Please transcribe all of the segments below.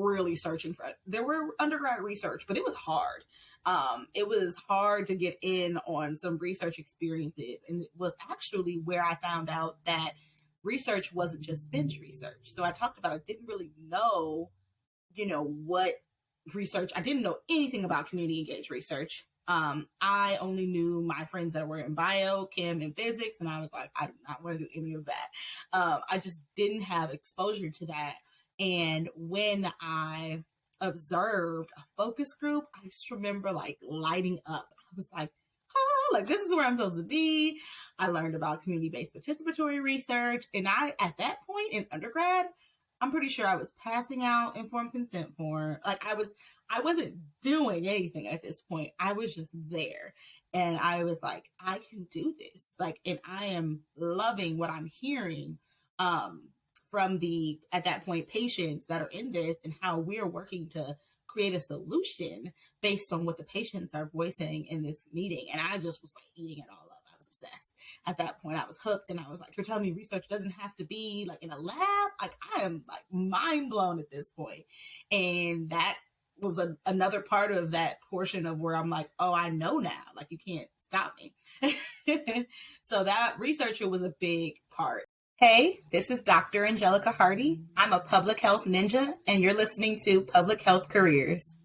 really searching for it. There were undergrad research, but it was hard. It was hard to get in on some research experiences. And it was actually where I found out that research wasn't just bench research. So I talked about, I didn't really know, what research, I didn't know anything about community engaged research. I only knew my friends that were in bio, chem, and physics. And I was like, I do not want to do any of that. I just didn't have exposure to that. And when I observed a focus group, I just remember like lighting up. I was like, like this is where I'm supposed to be. I learned about community-based participatory research. And at that point in undergrad, I'm pretty sure I was passing out informed consent form. Like I wasn't doing anything at this point. I was just there. And I was like, I can do this. Like, and I am loving what I'm hearing from at that point, patients that are in this, and how we're working to create a solution based on what the patients are voicing in this meeting. And I just was like eating it all up. I was obsessed. At that point, I was hooked, and I was like, you're telling me research doesn't have to be like in a lab? Like, I am like mind blown at this point. And that was another part of that portion of where I'm like, oh, I know now. Like, you can't stop me. So that researcher was a big part. Hey, this is Dr. Angelica Hardee. I'm a public health ninja, and you're listening to Public Health Careers.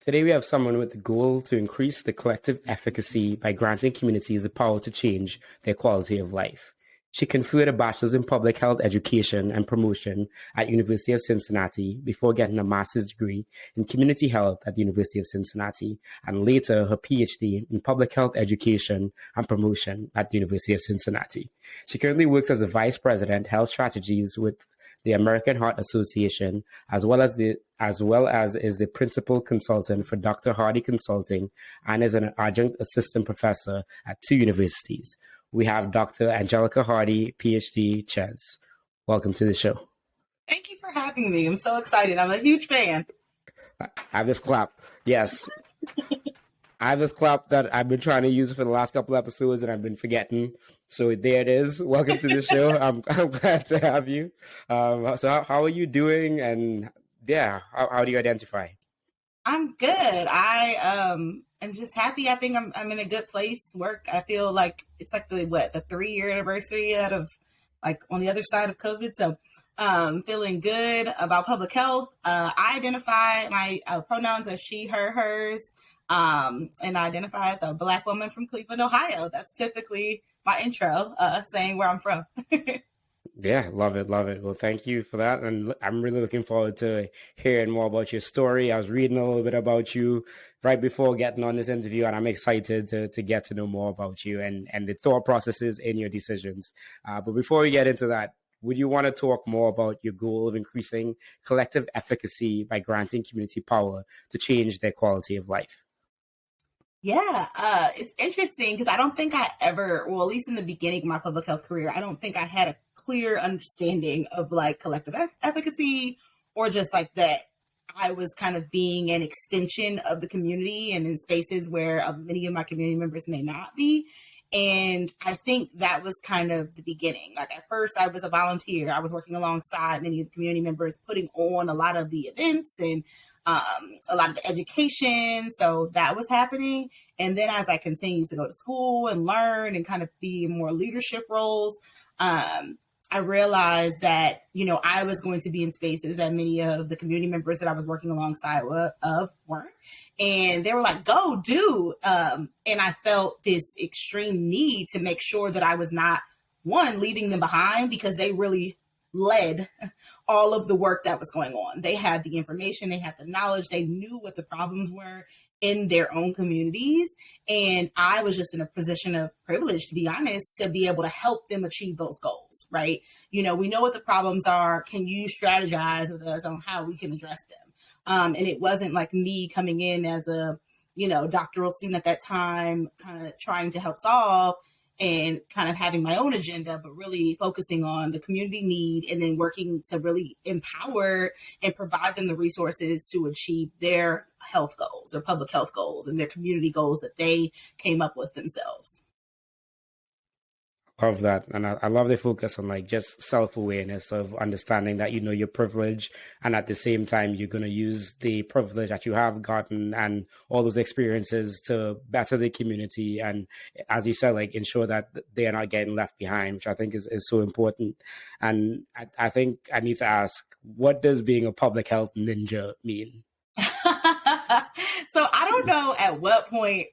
Today, we have someone with the goal to increase the collective efficacy by granting communities the power to change their quality of life. She conferred a bachelor's in public health education and promotion at University of CIncinnati before getting a master's degree in community health at the University of CIncinnati, and later her PhD in public health education and promotion at the University of Cincinnati. She currently works as a vice president, health strategies with the American Heart Association, as well as is the principal consultant for Dr. Hardee Consulting, and is an adjunct assistant professor at 2 universities. We have Dr. Angelica Hardee, PhD, CHES. Welcome to the show. Thank you for having me. I'm so excited. I'm a huge fan. I have this clap. Yes. I have this clap that I've been trying to use for the last couple episodes and I've been forgetting. So there it is. Welcome to the show. I'm glad to have you. So how are you doing? And how do you identify? I'm good. I'm just happy. I think I'm in a good place. Work. I feel like it's like the 3-year anniversary out of like on the other side of COVID. So feeling good about public health. I identify my pronouns are she, her, hers. And I identify as a Black woman from Cleveland, Ohio. That's typically my intro, saying where I'm from. Yeah, love it. Well, thank you for that. And I'm really looking forward to hearing more about your story. I was reading a little bit about you right before getting on this interview, and I'm excited to get to know more about you and the thought processes in your decisions. But before we get into that, would you want to talk more about your goal of increasing collective efficacy by granting community power to change their quality of life? Yeah, it's interesting because I don't think I ever, well, at least in the beginning of my public health career, I don't think I had a clear understanding of like collective efficacy, or just like that I was kind of being an extension of the community and in spaces where many of my community members may not be. And I think that was kind of the beginning. Like at first I was a volunteer. I was working alongside many of the community members, putting on a lot of the events and a lot of the education. So that was happening. And then as I continued to go to school and learn and kind of be in more leadership roles, I realized that, I was going to be in spaces that many of the community members that I was working alongside weren't. And they were like, go do. And I felt this extreme need to make sure that I was not, one, leaving them behind, because they really led all of the work that was going on. They had the information, they had the knowledge, they knew what the problems were in their own communities. And I was just in a position of privilege, to be honest, to be able to help them achieve those goals, right? We know what the problems are. Can you strategize with us on how we can address them? And it wasn't like me coming in as a, doctoral student at that time, kind of trying to help solve and kind of having my own agenda, but really focusing on the community need and then working to really empower and provide them the resources to achieve their health goals, their public health goals, and their community goals that they came up with themselves. Love that. And I love the focus on like just self-awareness of understanding that, you're privileged, and at the same time, you're going to use the privilege that you have gotten and all those experiences to better the community. And as you said, like ensure that they're not getting left behind, which I think is so important. And I think I need to ask, what does being a public health ninja mean? So I don't know at what point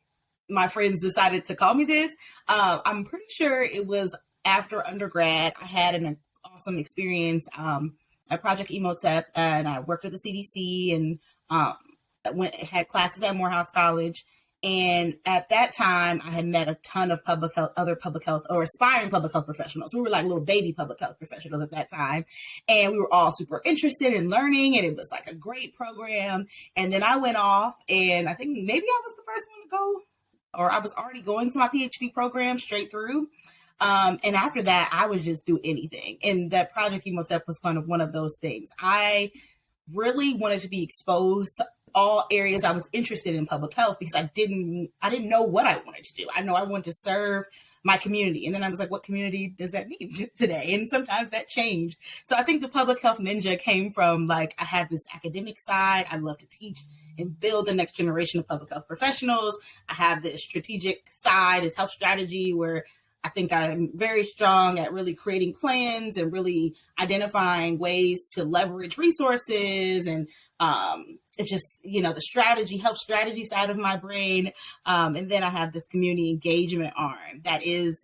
my friends decided to call me this. I'm pretty sure it was after undergrad. I had an awesome experience at Project IMOHTEP, and I worked at the CDC and had classes at Morehouse College. And at that time, I had met a ton of other public health or aspiring public health professionals. We were like little baby public health professionals at that time. And we were all super interested in learning, and it was like a great program. And then I went off, and I think maybe I was the first one to go, or I was already going to my PhD program straight through. And after that, I would just do anything. And that Project IMOHTEP was kind of one of those things. I really wanted to be exposed to all areas I was interested in public health, because I didn't know what I wanted to do. I know I wanted to serve my community. And then I was like, what community does that mean today? And sometimes that changed. So I think the public health ninja came from like, I have this academic side. I love to teach and build the next generation of public health professionals. I have this strategic side, is health strategy, where I think I'm very strong at really creating plans and really identifying ways to leverage resources. And it's just, the health strategy side of my brain. And then I have this community engagement arm that is,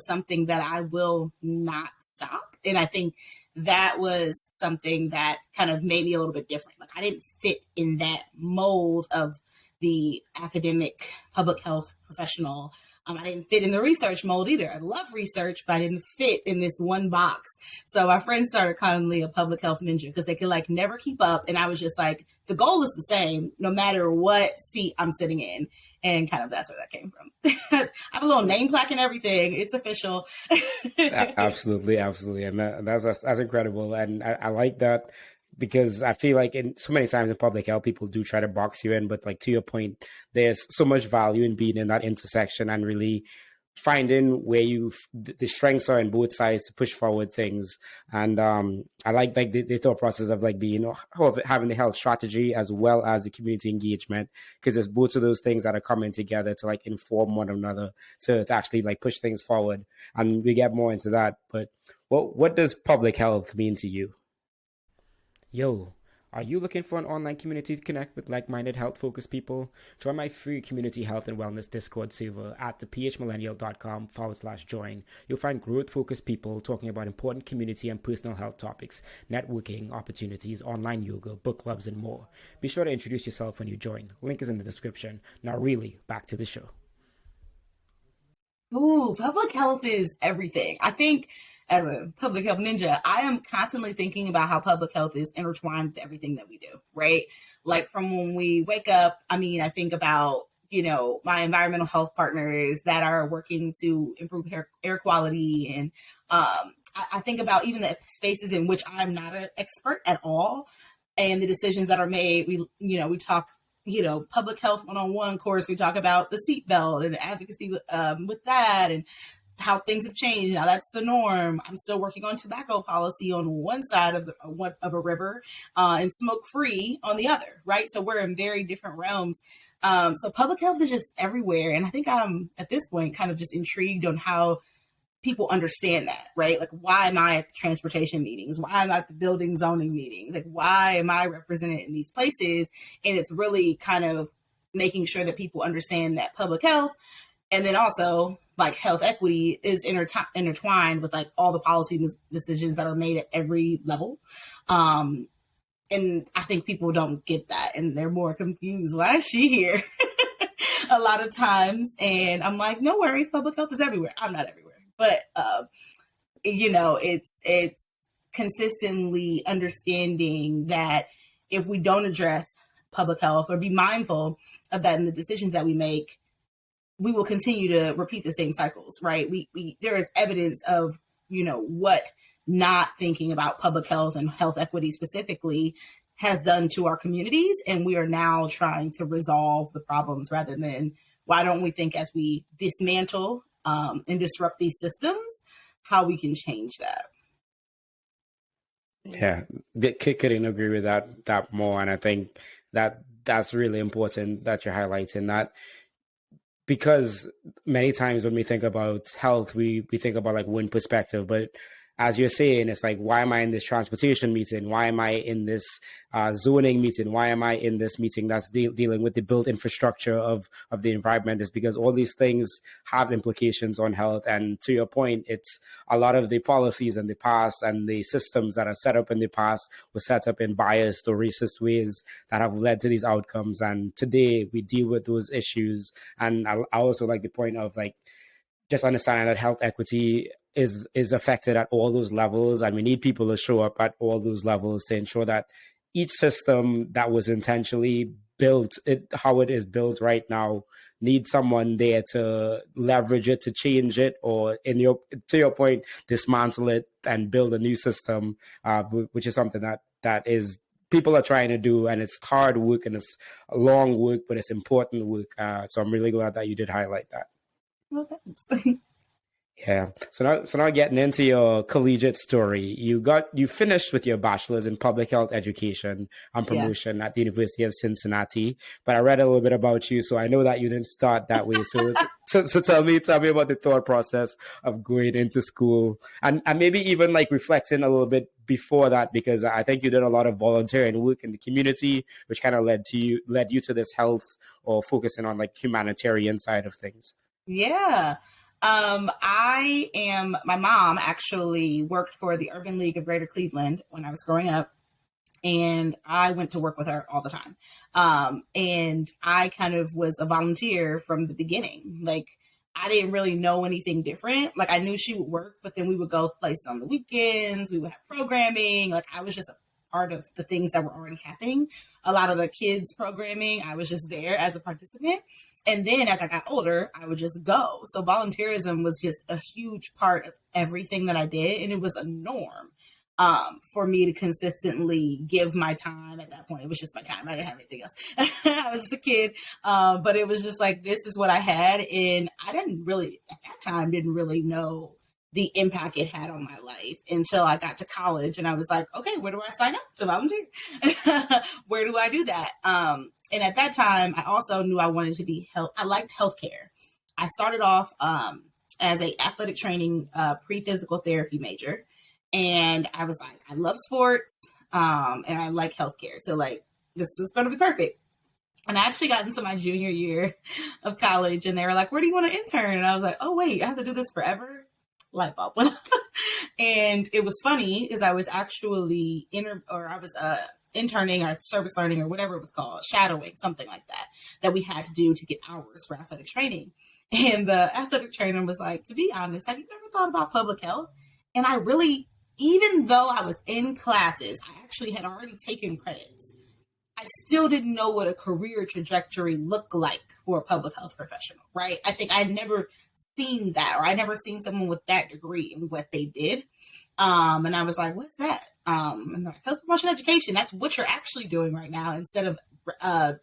something that I will not stop. And I think that was something that kind of made me a little bit different. Like, I didn't fit in that mold of the academic public health professional. I didn't fit in the research mold either. I love research, but I didn't fit in this one box. So my friends started calling me a public health ninja, because they could like never keep up. And I was just like, the goal is the same, no matter what seat I'm sitting in. And kind of that's where that came from. I have a little name plaque and everything. It's official. Absolutely. And that's incredible. And I like that, because I feel like in so many times in public health, people do try to box you in, but like to your point, there's so much value in being in that intersection and really finding where the strengths are in both sides to push forward things. And I like the thought process of like being, having the health strategy as well as the community engagement, because there's both of those things that are coming together to like inform one another to actually like push things forward. And we get more into that. But what does public health mean to you? Yo, are you looking for an online community to connect with like-minded health-focused people? Join my free community health and wellness Discord server at thephmillennial.com/join. You'll find growth-focused people talking about important community and personal health topics, networking opportunities, online yoga, book clubs, and more. Be sure to introduce yourself when you join. Link is in the description. Now really, back to the show. Ooh, public health is everything. I think as a public health ninja, I am constantly thinking about how public health is intertwined with everything that we do, right? Like from when we wake up, I think about, my environmental health partners that are working to improve air quality. And I think about even the spaces in which I'm not an expert at all, and the decisions that are made. We talk, public health 101 course, we talk about the seatbelt and advocacy with that, and how things have changed. Now that's the norm. I'm still working on tobacco policy on one side of a river, and smoke free on the other, right? So we're in very different realms. So public health is just everywhere. And I think I'm at this point kind of just intrigued on how people understand that, right? Like, why am I at the transportation meetings? Why am I at the building zoning meetings? Like, why am I represented in these places? And it's really kind of making sure that people understand that public health, and then also like health equity, is intertwined with like all the policy decisions that are made at every level. And I think people don't get that, and they're more confused. Why is she here? A lot of times. And I'm like, no worries, public health is everywhere. I'm not everywhere. But, it's consistently understanding that if we don't address public health or be mindful of that in the decisions that we make, we will continue to repeat the same cycles, right? There is evidence of, what not thinking about public health and health equity specifically has done to our communities. And we are now trying to resolve the problems, rather than, why don't we think as we dismantle and disrupt these systems, how we can change that. Yeah, couldn't agree with that more. And I think that's really important that you're highlighting that, because many times when we think about health, we think about like one perspective, but as you're saying, it's like, why am I in this transportation meeting? Why am I in this zoning meeting? Why am I in this meeting that's dealing with the built infrastructure of the environment? Is because all these things have implications on health. And to your point, it's a lot of the policies in the past and the systems that are set up in the past were set up in biased or racist ways that have led to these outcomes. And today we deal with those issues. And I also like the point of like, just understanding that health equity is affected at all those levels, and we need people to show up at all those levels to ensure that each system that was intentionally built, how it is built right now, needs someone there to leverage it, to change it, or to your point, dismantle it and build a new system, which is something that is people are trying to do, and it's hard work and it's a long work, but it's important work. So I'm really glad that you did highlight that. Well, thanks. Yeah. So now getting into your collegiate story, you finished with your bachelor's in public health education and promotion at the University of Cincinnati. But I read a little bit about you, so I know that you didn't start that way. So tell me about the thought process of going into school, and maybe even like reflecting a little bit before that, because I think you did a lot of volunteering work in the community, which kind of led you to this health, or focusing on like humanitarian side of things. Yeah. My mom actually worked for the Urban League of Greater Cleveland when I was growing up, and I went to work with her all the time. And I kind of was a volunteer from the beginning. Like, I didn't really know anything different. Like, I knew she would work, but then we would go places on the weekends. We would have programming. Like, I was just a part of the things that were already happening. A lot of the kids programming, I was just there as a participant. And then as I got older, I would just go. So volunteerism was just a huge part of everything that I did. And it was a norm for me to consistently give my time. At that point, it was just my time. I didn't have anything else. I was just a kid. But it was just like, this is what I had. And I didn't really know the impact it had on my life until I got to college, and I was like, okay, where do I sign up to volunteer? Where do I do that? And at that time, I also knew I wanted to be I liked healthcare. I started off as a athletic training pre-physical therapy major, and I was like, I love sports, and I like healthcare, so like, this is going to be perfect. And I actually got into my junior year of college, and they were like, where do you want to intern? And I was like, oh wait, I have to do this forever? Light bulb went up. And it was funny because I was actually interning or service learning or whatever it was called, shadowing, something like that we had to do to get hours for athletic training. And the athletic trainer was like, to be honest, have you ever thought about public health? And I really, even though I was in classes, I actually had already taken credits. I still didn't know what a career trajectory looked like for a public health professional, right? I think I'd never seen that, or I never seen someone with that degree in what they did. And I was like, what's that? And like, health promotion education, that's what you're actually doing right now, instead of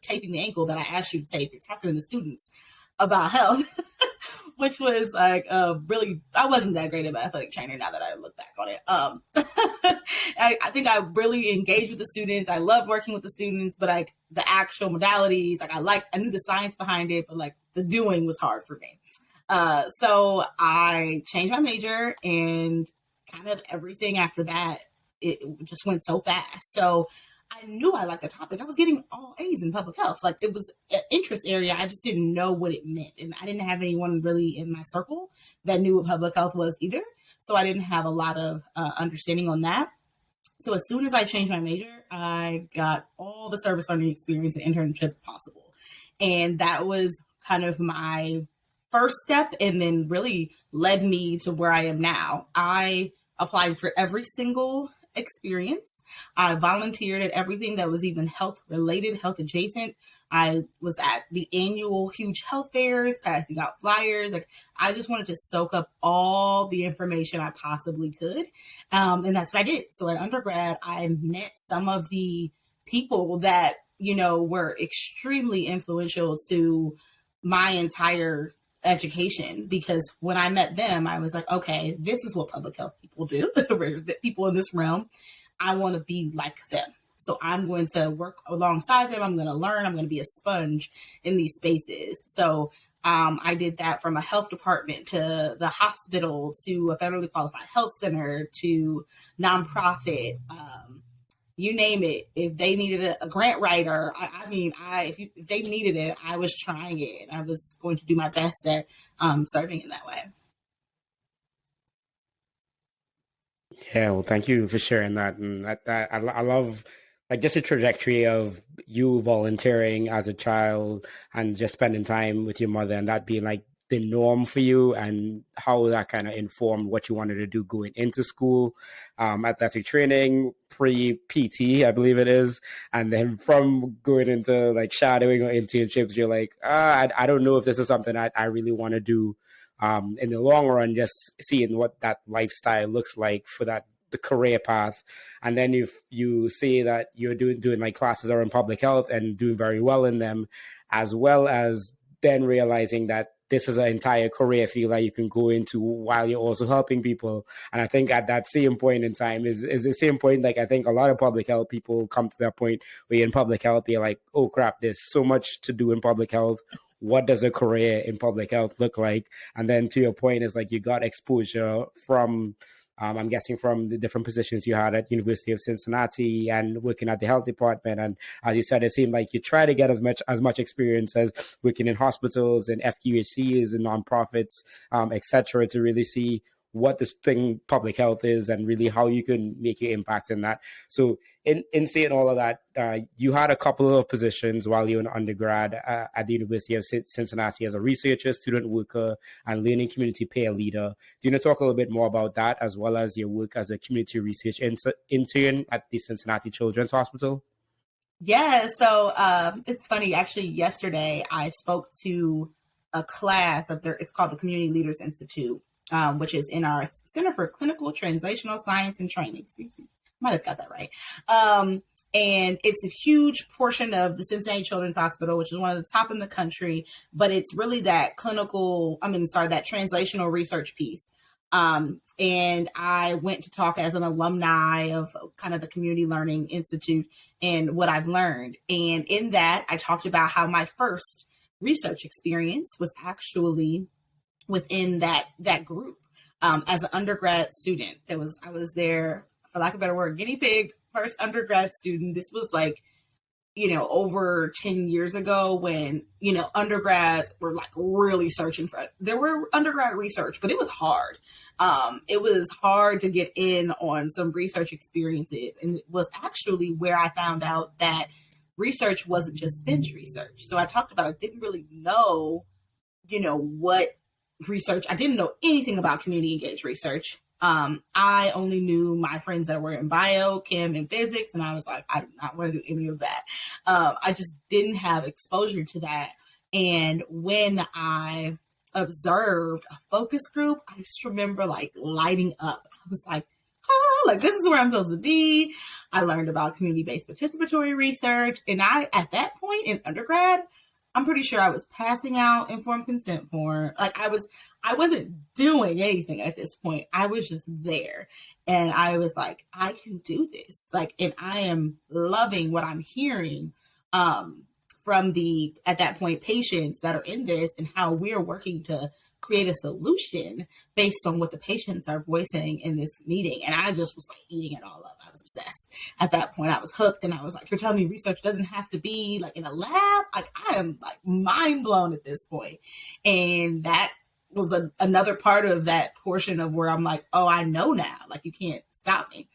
taping the ankle that I asked you to tape. You're talking to the students about health, which was like really, I wasn't that great of an athletic trainer now that I look back on it. I think I really engaged with the students. I loved working with the students, but like the actual modalities, like I knew the science behind it, but like the doing was hard for me. So I changed my major, and kind of everything after that, it just went so fast. So I knew I liked the topic. I was getting all A's in public health. Like, it was an interest area. I just didn't know what it meant. And I didn't have anyone really in my circle that knew what public health was either. So I didn't have a lot of understanding on that. So as soon as I changed my major, I got all the service learning experience and internships possible. And that was kind of my first step, and then really led me to where I am now. I applied for every single experience. I volunteered at everything that was even health related, health adjacent. I was at the annual huge health fairs, passing out flyers. Like, I just wanted to soak up all the information I possibly could. And that's what I did. So at undergrad, I met some of the people that, were extremely influential to my entire education, because when I met them, I was like, okay, this is what public health people do, people in this realm. I want to be like them. So I'm going to work alongside them. I'm going to learn. I'm going to be a sponge in these spaces. So I did that from a health department to the hospital to a federally qualified health center to nonprofit. You name it. If they needed a grant writer, if they needed it, I was trying it. And I was going to do my best at serving in that way. Yeah, well, thank you for sharing that. And I love like just the trajectory of you volunteering as a child and just spending time with your mother and that being like the norm for you and how that kind of informed what you wanted to do going into school, athletic training, pre-PT, I believe it is. And then from going into like shadowing or internships, you're like, I don't know if this is something I really want to do in the long run, just seeing what that lifestyle looks like for the career path. And then if you say that you're doing like classes around public health and doing very well in them, as well as then realizing that this is an entire career field that you can go into while you're also helping people. And I think at that same point in time is the same point, like I think a lot of public health people come to that point where you're in public health, they're like, oh crap, there's so much to do in public health. What does a career in public health look like? And then to your point is like you got exposure from I'm guessing from the different positions you had at University of CIncinnati and working at the health department. And as you said, it seemed like you try to get as much experience as working in hospitals and FQHCs and nonprofits, et cetera, to really see what this thing public health is and really how you can make your impact in that. So in saying all of that, you had a couple of positions while you were an undergrad at the University of Cincinnati as a researcher, student worker, and learning community peer leader. Do you want to talk a little bit more about that, as well as your work as a community research intern at the Cincinnati Children's Hospital? Yeah, so it's funny. Actually, yesterday I spoke to a class it's called the Community Leaders Institute, which is in our Center for Clinical Translational Science and Training. Might have got that right. And it's a huge portion of the Cincinnati Children's Hospital, which is one of the top in the country, but it's really that that translational research piece. And I went to talk as an alumni of kind of the Community Learning Institute and what I've learned. And in that, I talked about how my first research experience was actually within that group. As an undergrad student, I was there, for lack of a better word, guinea pig first undergrad student. This was like, over 10 years ago when, undergrads were like really searching there were undergrad research, but it was hard. It was hard to get in on some research experiences. And it was actually where I found out that research wasn't just bench research. So I talked about, I didn't really know, what research. I didn't know anything about community engaged research. I only knew my friends that were in bio, chem, and physics, and I was like, I do not want to do any of that. I just didn't have exposure to that. And when I observed a focus group, I just remember like lighting up. I was like, like this is where I'm supposed to be. I learned about community-based participatory research. And at that point in undergrad, I'm pretty sure I was passing out informed consent form. Like I wasn't doing anything at this point. I was just there. And I was like, I can do this. Like, and I am loving what I'm hearing from at that point, patients that are in this and how we're working to create a solution based on what the patients are voicing in this meeting. And I just was like eating it all up. I was obsessed. At that point, I was hooked, and I was like, you're telling me research doesn't have to be like in a lab? Like, I am like mind blown at this point. And that was another part of that portion of where I'm like, oh, I know now. Like, you can't stop me.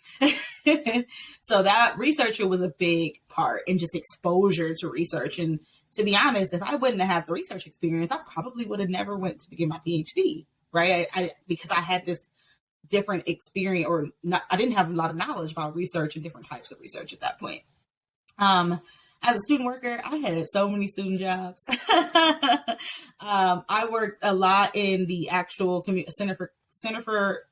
So that researcher was a big part, and just exposure to research. And to be honest, if I wouldn't have had the research experience, I probably would have never went to get my PhD, right? Because I had this different experience, or not, I didn't have a lot of knowledge about research and different types of research at that point. As a student worker, I had so many student jobs. I worked a lot in the actual Center for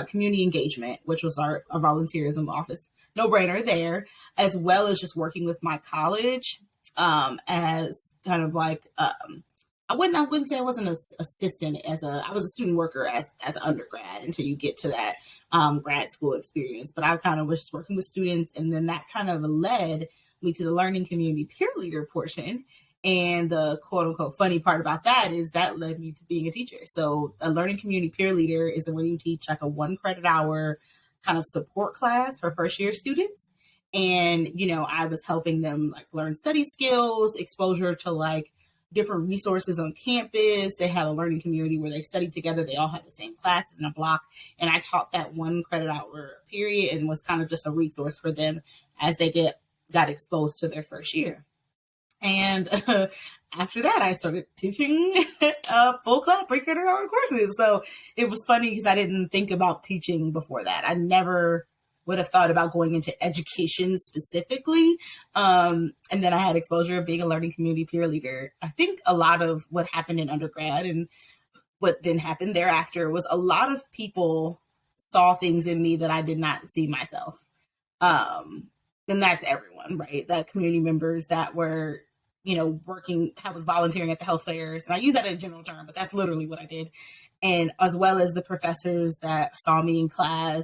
Community Engagement, which was our volunteerism office. No brainer there, as well as just working with my college as kind of like I wouldn't say I wasn't an assistant I was a student worker as an undergrad until you get to that grad school experience. But I kind of was working with students, and then that kind of led me to the learning community peer leader portion. And the quote unquote funny part about that is that led me to being a teacher. So a learning community peer leader is where you teach like a 1 credit hour kind of support class for first year students. And, I was helping them like learn study skills, exposure to like different resources on campus. They had a learning community where they studied together. They all had the same classes in a block. And I taught that 1 credit hour period and was kind of just a resource for them as they got exposed to their first year. And after that, I started teaching full class 3 credit hour courses. So it was funny because I didn't think about teaching before that. I never would have thought about going into education specifically. And then I had exposure of being a learning community peer leader. I think a lot of what happened in undergrad and what then happened thereafter was a lot of people saw things in me that I did not see myself. And that's everyone, right? That community members that were, working, I was volunteering at the health fairs. And I use that in a general term, but that's literally what I did. And as well as the professors that saw me in class,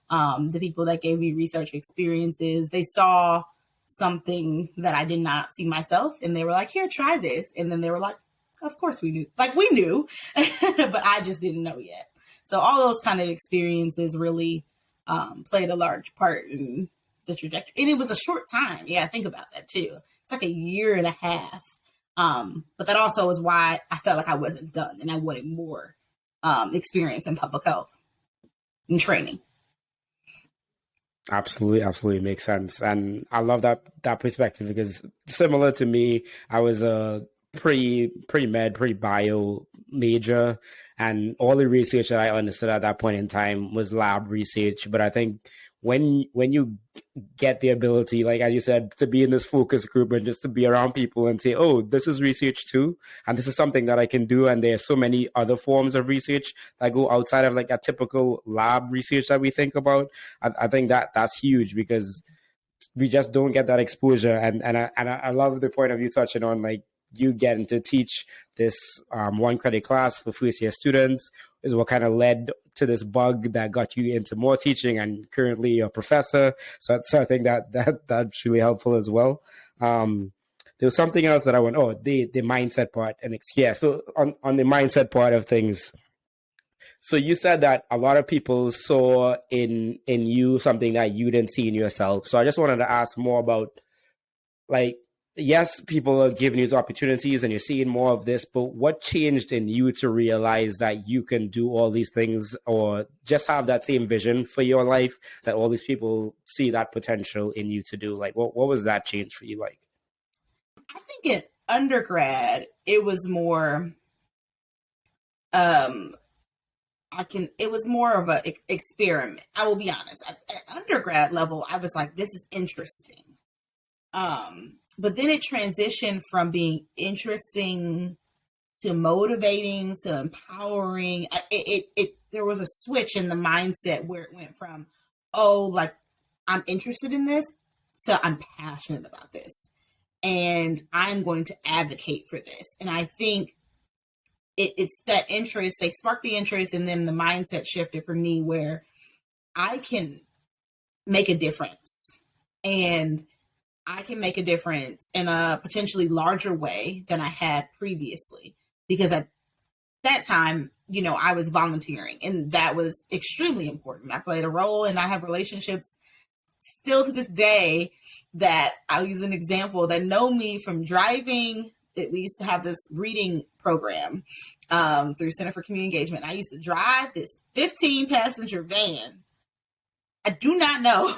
the people that gave me research experiences, they saw something that I did not see myself. And they were like, here, try this. And then they were like, of course we knew. Like we knew, but I just didn't know yet. So all those kind of experiences really played a large part in the trajectory. And it was a short time. Yeah, think about that too. It's like a 1.5 years. But that also is why I felt like I wasn't done and I wanted more experience in public health and training. Absolutely makes sense. And I love that perspective because similar to me, I was a pre-med, pre-bio major, and all the research that I understood at that point in time was lab research. But I think when you get the ability, like as you said, to be in this focus group and just to be around people and say, oh, this is research too, and this is something that I can do, and there's so many other forms of research that go outside of like a typical lab research that we think about. I think that's huge because we just don't get that exposure. And I love the point of you touching on like you getting to teach this 1 credit class for first year students is what kind of led to this bug that got you into more teaching and currently you're a professor. So I think that's really helpful as well. There was something else that I want, the mindset part. And so on the mindset part of things, so you said that a lot of people saw in you something that you didn't see in yourself. So I just wanted to ask more about, like, yes, people are giving you opportunities and you're seeing more of this, but what changed in you to realize that you can do all these things or just have that same vision for your life that all these people see that potential in you to do? Like, what was that change for you like? I think in undergrad, it was more, it was more of an experiment. I will be honest. At undergrad level, I was like, this is interesting. But then it transitioned from being interesting to motivating to empowering. There was a switch in the mindset where it went from, like I'm interested in this to I'm passionate about this and I'm going to advocate for this. And I think it's that interest, they sparked the interest, and then the mindset shifted for me where I can make a difference. And I can make a difference in a potentially larger way than I had previously. Because at that time, I was volunteering, and that was extremely important. I played a role, and I have relationships still to this day that I'll use an example that know me from driving. We used to have this reading program through Center for Community Engagement. I used to drive this 15-passenger van. I do not know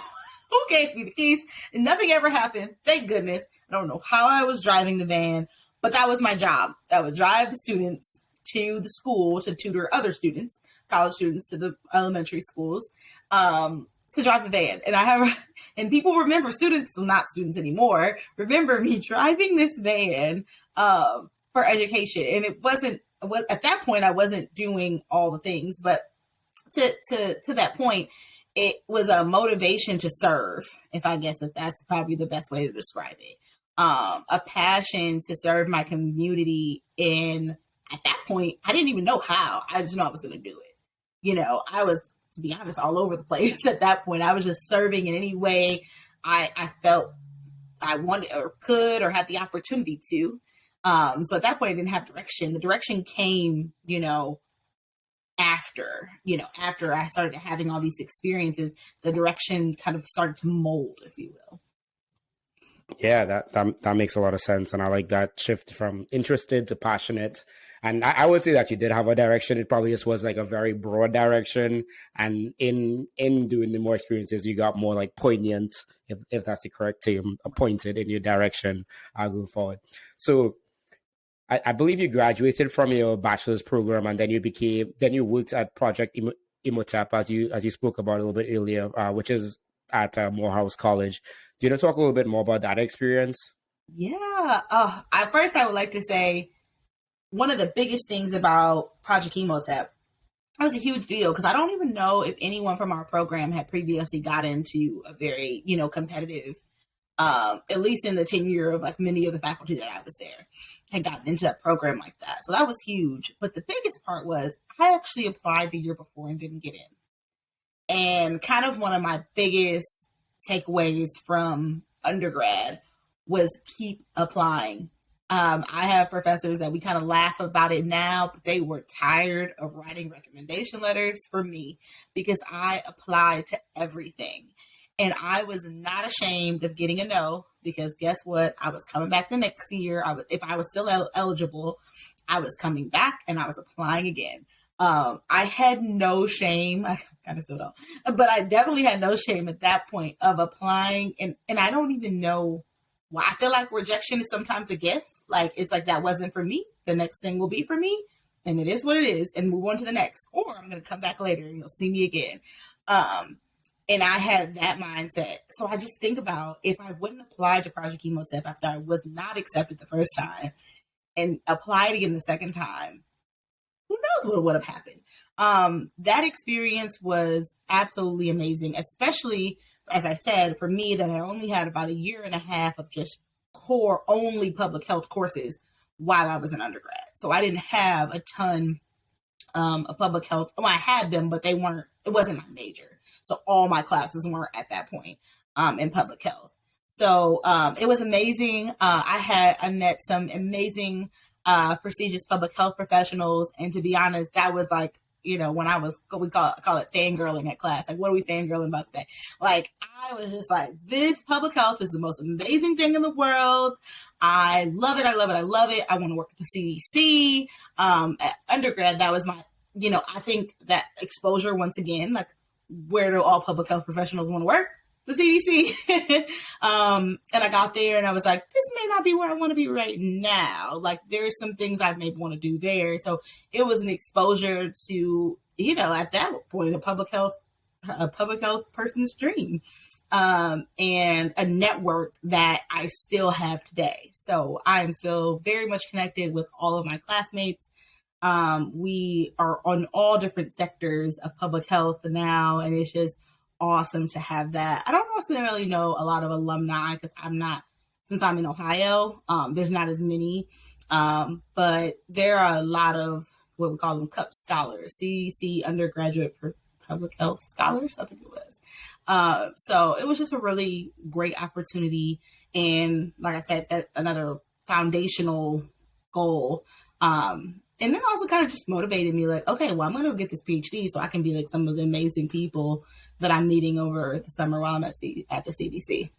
who gave me the keys, and nothing ever happened. Thank goodness. I don't know how I was driving the van, but that was my job. I would drive the students to the school to tutor other students, college students to the elementary schools, to drive the van. And people remember students, well, not students anymore, remember me driving this van for education. And at that point, I wasn't doing all the things, but to that point, it was a motivation to serve, if that's probably the best way to describe it. a passion to serve my community. And at that point, I didn't even know how. I just know I was going to do it. You know, I was, to be honest, all over the place at that point. I was just serving in any way I felt I wanted or could or had the opportunity to. So at that point, I didn't have direction. The direction came, after I started having all these experiences, the direction kind of started to mold, if you will. Yeah, that makes a lot of sense. And I like that shift from interested to passionate. And I would say that you did have a direction. It probably just was like a very broad direction. And in doing the more experiences, you got more like poignant, if that's the correct term, pointed in your direction going forward. So I believe you graduated from your bachelor's program, and then you worked at Project IMOHTEP, as you spoke about a little bit earlier, which is at Morehouse College. Do you want to talk a little bit more about that experience? Yeah. First, I would like to say one of the biggest things about Project IMOHTEP, that was a huge deal because I don't even know if anyone from our program had previously got into a very, competitive, at least in the tenure of like many of the faculty that I was there, had gotten into a program like that. So that was huge. But the biggest part was I actually applied the year before and didn't get in. And kind of one of my biggest takeaways from undergrad was keep applying. I have professors that we kind of laugh about it now, but they were tired of writing recommendation letters for me because I applied to everything. And I was not ashamed of getting a no, because guess what? I was coming back the next year. If I was still eligible, I was coming back and I was applying again. I had no shame. I kind of still don't, but I definitely had no shame at that point of applying. And I don't even know why. I feel like rejection is sometimes a gift. Like, it's like, that wasn't for me. The next thing will be for me. And it is what it is. And move on to the next. Or I'm going to come back later and you'll see me again. And I had that mindset. So I just think about, if I wouldn't apply to Project IMOHTEP after I was not accepted the first time and applied again the second time, who knows what would have happened. That experience was absolutely amazing, especially, as I said, for me, that I only had about a year and a half of just core only public health courses while I was an undergrad. So I didn't have a ton of public health. Well, I had them, but it wasn't my major. So all my classes weren't at that point in public health. So it was amazing. I met some amazing prestigious public health professionals. And to be honest, that was like, when we call it fangirling at class. Like, what are we fangirling about today? Like, I was just like, this public health is the most amazing thing in the world. I love it. I love it. I love it. I want to work at the CDC. At undergrad, that was my, I think that exposure, once again, like, where do all public health professionals want to work? The CDC. And I got there and I was like, this may not be where I want to be right now. Like, there's some things I may want to do there. So it was an exposure to, at that point, a public health person's dream, and a network that I still have today. So I am still very much connected with all of my classmates. We are on all different sectors of public health now, and it's just awesome to have that. I don't necessarily know a lot of alumni because since I'm in Ohio, there's not as many, but there are a lot of what we call them CUP scholars, CDC undergraduate public health scholars, I think it was. So it was just a really great opportunity. And like I said, that's another foundational goal. And then also kind of just motivated me, like, okay, well, I'm going to get this PhD so I can be like some of the amazing people that I'm meeting over the summer while I'm at the CDC.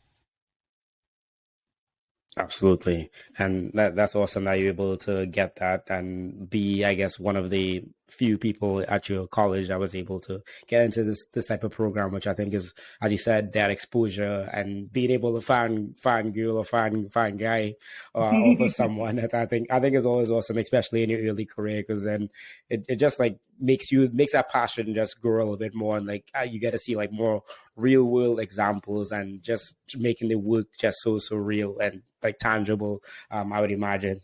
Absolutely. And that's awesome that you're able to get that and be, I guess, one of the few people at your college that was able to get into this type of program, which I think is, as you said, that exposure and being able to find girl or find guy or for someone that I think is always awesome, especially in your early career, because then it just like makes that passion just grow a little bit more, and like you get to see like more real world examples and just making the work just so real and like tangible, I would imagine.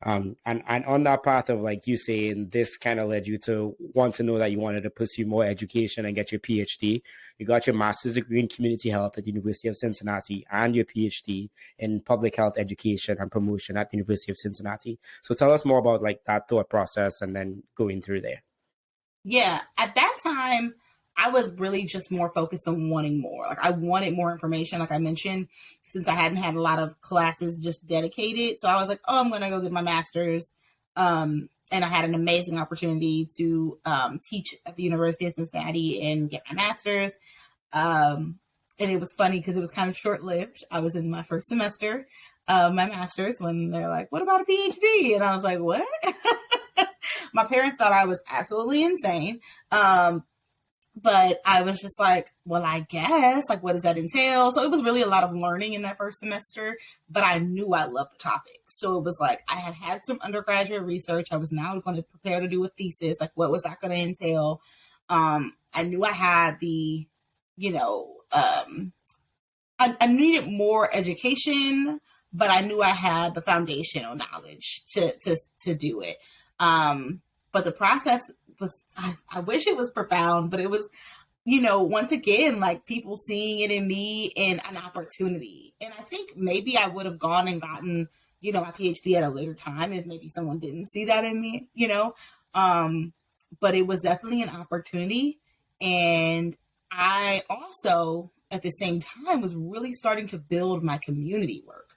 And on that path of like you saying, this kind of led you to want to know that you wanted to pursue more education and get your PhD. You got your master's degree in community health at the University of Cincinnati and your PhD in public health education and promotion at the University of Cincinnati. So tell us more about like that thought process and then going through there. Yeah, at that time, I was really just more focused on wanting more. Like I wanted more information, like I mentioned, since I hadn't had a lot of classes just dedicated. So I was like, oh, I'm going to go get my master's. And I had an amazing opportunity to teach at the University of Cincinnati and get my master's. And it was funny because it was kind of short-lived. I was in my first semester of my master's when they're like, what about a PhD? And I was like, what? My parents thought I was absolutely insane. But I was just like, well, I guess, like, what does that entail? So it was really a lot of learning in that first semester, but I knew I loved the topic. So it was like, I had had some undergraduate research. I was now going to prepare to do a thesis. Like, what was that going to entail? I knew I had the, I needed more education, but I knew I had the foundational knowledge to do it. But the process was, I wish it was profound, but it was, once again, like people seeing it in me and an opportunity. And I think maybe I would have gone and gotten, my PhD at a later time if maybe someone didn't see that in me, but it was definitely an opportunity. And I also, at the same time, was really starting to build my community work.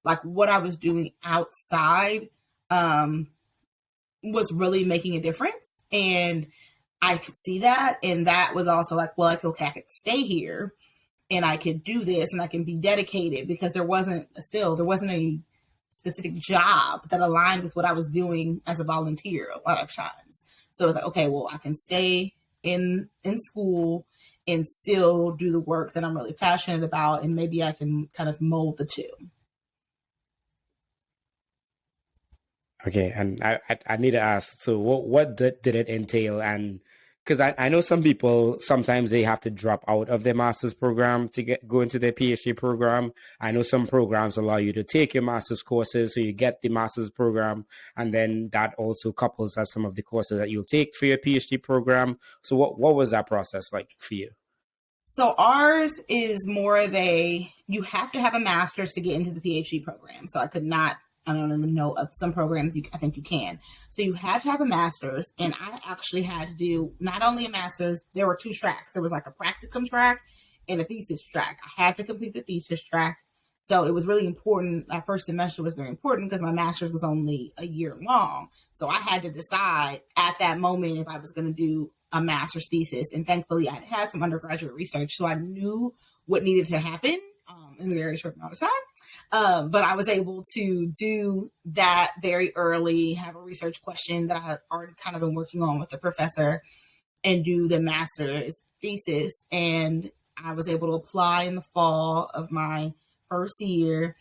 Like what I was doing outside, was really making a difference. And I could see that. And that was also like, well, I could stay here and I could do this and I can be dedicated, because there wasn't a specific job that aligned with what I was doing as a volunteer a lot of times. So it was like, okay, well, I can stay in school and still do the work that I'm really passionate about. And maybe I can kind of mold the two. Okay, and I need to ask, so what did it entail? And because I know some people, sometimes they have to drop out of their master's program to go into their PhD program. I know some programs allow you to take your master's courses, so you get the master's program, and then that also couples as some of the courses that you'll take for your PhD program. So what was that process like for you? So ours is more of you have to have a master's to get into the PhD program. So I don't even know of some programs I think you can. So you had to have a master's, and I actually had to do not only a master's, there were two tracks. There was like a practicum track and a thesis track. I had to complete the thesis track. So it was really important. That first semester was very important because my master's was only a year long. So I had to decide at that moment if I was going to do a master's thesis. And thankfully I had some undergraduate research, so I knew what needed to happen in a very short amount of time. But I was able to do that very early, have a research question that I had already kind of been working on with the professor, and do the master's thesis. And I was able to apply in the fall of my first year,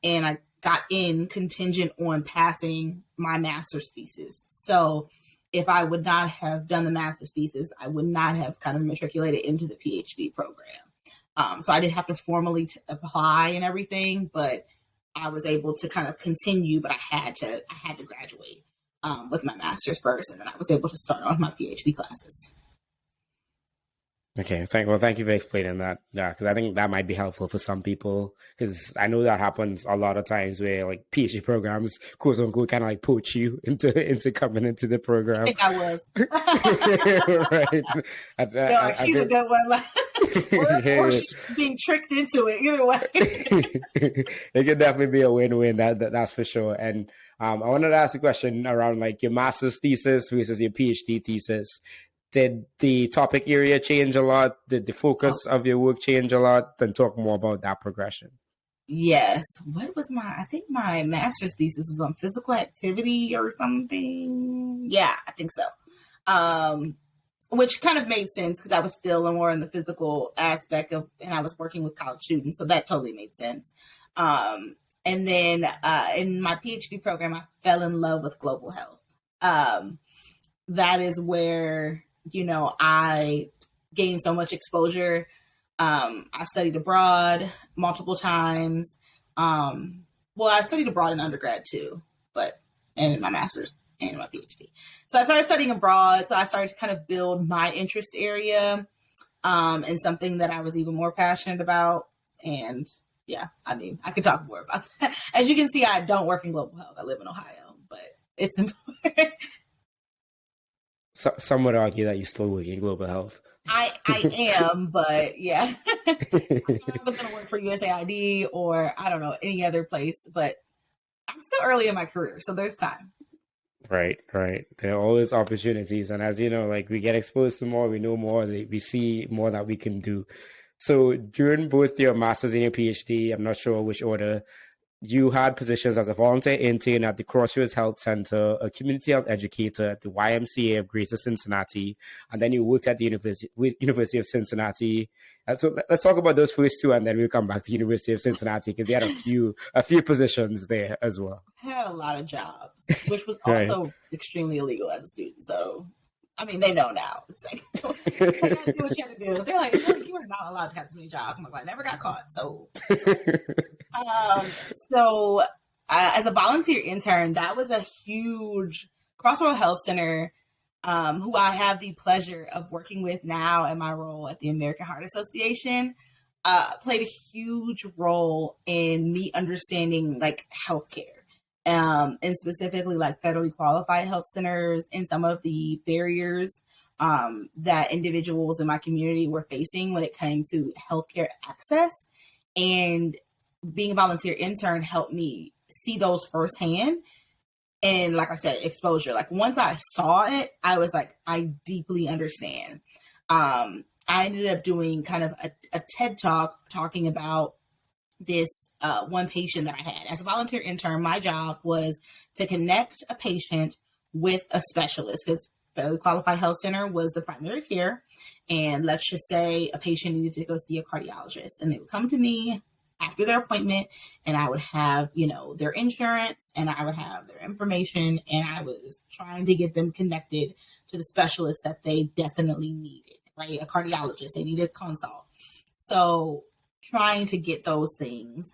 and I got in contingent on passing my master's thesis. So if I would not have done the master's thesis, I would not have kind of matriculated into the PhD program. So I didn't have to formally apply and everything, but I was able to kind of continue, but I had to graduate with my master's first, and then I was able to start on my PhD classes. Okay, thank you for explaining that. Yeah, because I think that might be helpful for some people, because I know that happens a lot of times where like PhD programs, quote unquote, kind of like poach you into coming into the program. I think I was. Right. She's a good one. Or she's being tricked into it. Either way, it could definitely be a win-win. That's for sure. And I wanted to ask a question around like your master's thesis versus your PhD thesis. Did the topic area change a lot? Did the focus of your work change a lot? Then talk more about that progression. Yes. What was I think my master's thesis was on physical activity or something. Yeah, I think so. Which kind of made sense because I was still more in the physical aspect and I was working with college students. So that totally made sense. And then in my PhD program, I fell in love with global health. That is where, I gained so much exposure. I studied abroad multiple times. I studied abroad in undergrad too, but and my master's and my PhD. So I started studying abroad. So I started to kind of build my interest area and something that I was even more passionate about. And yeah, I mean, I could talk more about that. As you can see, I don't work in global health. I live in Ohio, but it's important. So, some would argue that you still work in global health. I am, but yeah. I was going to work for USAID or I don't know, any other place, but I'm still early in my career, so there's time. Right. There are always opportunities. And as you know, like we get exposed to more, we know more, we see more that we can do. So during both your master's and your PhD, I'm not sure which order, you had positions as a volunteer intern at the Crossroads Health Center, a community health educator at the YMCA of Greater Cincinnati, and then you worked at the University of Cincinnati. So let's talk about those first two, and then we'll come back to University of Cincinnati because you had a few positions there as well. I had a lot of jobs, which was also extremely illegal as a student. So, I mean, they know now. It's like, you gotta do what you have to do. They're like, you are not allowed to have so many jobs. I'm like, I never got caught. So, as a volunteer intern, that was a huge Crossroads Health Center, who I have the pleasure of working with now in my role at the American Heart Association, played a huge role in me understanding like healthcare. And specifically like federally qualified health centers and some of the barriers that individuals in my community were facing when it came to healthcare access. And being a volunteer intern helped me see those firsthand. And like I said, exposure. Like once I saw it, I was like, I deeply understand. I ended up doing kind of a TED talk talking about this one patient that I had. As a volunteer intern, my job was to connect a patient with a specialist because Federally Qualified Health Center was the primary care. And let's just say a patient needed to go see a cardiologist, and they would come to me after their appointment, and I would have, their insurance, and I would have their information, and I was trying to get them connected to the specialist that they definitely needed, right? A cardiologist, they needed a consult. So trying to get those things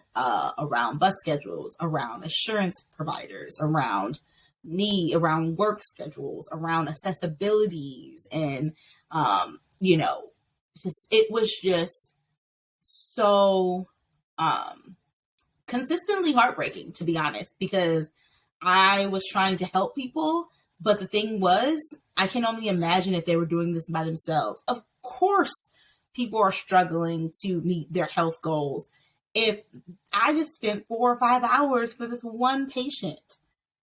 around bus schedules, around assurance providers, around work schedules, around accessibilities, and it was just so consistently heartbreaking, to be honest, because I was trying to help people, but the thing was, I can only imagine if they were doing this by themselves. Of course, people are struggling to meet their health goals. If I just spent 4 or 5 hours for this one patient,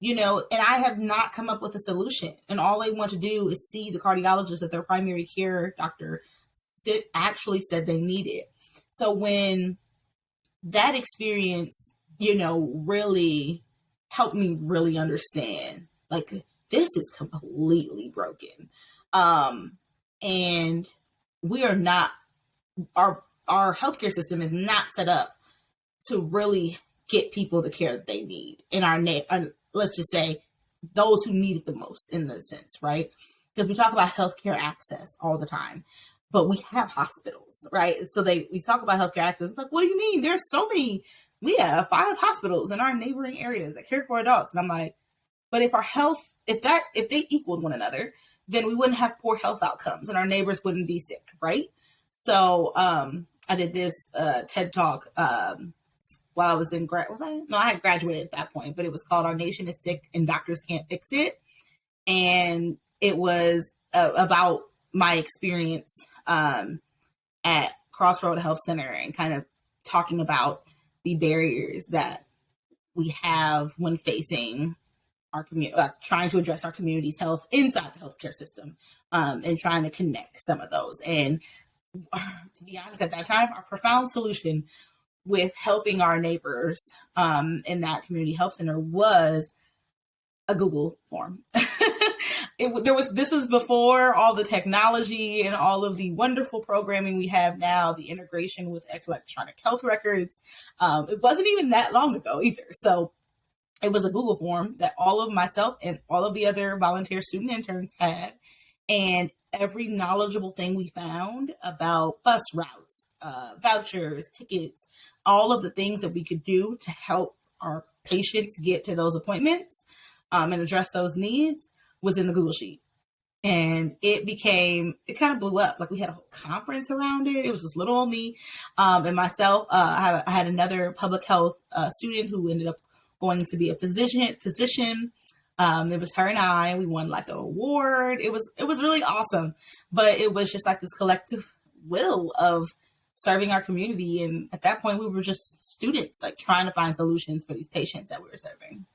and I have not come up with a solution, and all they want to do is see the cardiologist that their primary care doctor actually said they needed. So when that experience, really helped me really understand, like, this is completely broken. And we are not, our healthcare system is not set up to really get people the care that they need in our let's just say those who need it the most, in the sense, right? Because we talk about healthcare access all the time, but we have hospitals, right? So we talk about healthcare access. It's like, what do you mean? There's so many. We have 5 hospitals in our neighboring areas that care for adults. And I'm like, but if if they equaled one another, then we wouldn't have poor health outcomes and our neighbors wouldn't be sick, right? So I did this TED talk while I was in grad. I had graduated at that point, but it was called "Our Nation is Sick and Doctors Can't Fix It," and it was about my experience at Crossroads Health Center and kind of talking about the barriers that we have when facing our community, trying to address our community's health inside the healthcare system, and trying to connect some of those. And to be honest, at that time, our profound solution with helping our neighbors in that community health center was a Google form. This was before all the technology and all of the wonderful programming we have now, the integration with electronic health records. It wasn't even that long ago either. So it was a Google form that all of myself and all of the other volunteer student interns had. And every knowledgeable thing we found about bus routes, vouchers, tickets, all of the things that we could do to help our patients get to those appointments, and address those needs was in the Google Sheet. And it kind of blew up. Like we had a whole conference around it. It was just little old me and myself. I had another public health student who ended up going to be a physician. It was her and I. We won like an award. It was really awesome. But it was just like this collective will of serving our community. And at that point, we were just students, like trying to find solutions for these patients that we were serving.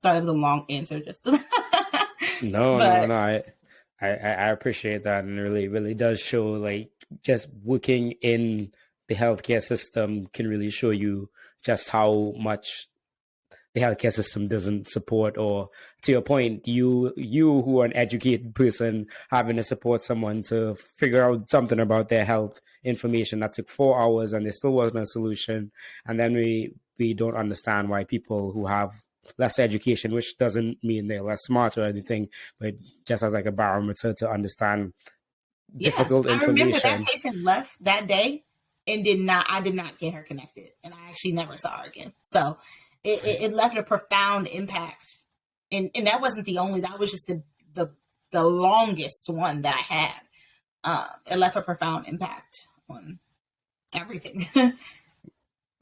Sorry, that was a long answer just to No. I appreciate that, and it really does show like just working in the healthcare system can really show you just how much the healthcare system doesn't support, or to your point, you who are an educated person having to support someone to figure out something about their health information that took 4 hours and there still wasn't a solution. And then we don't understand why people who have less education, which doesn't mean they're less smart or anything, but just as like a barometer to understand difficult information. I remember that patient left that day and I did not get her connected, and I actually never saw her again. So it left a profound impact. And that wasn't that was just the longest one that I had. It left a profound impact on everything.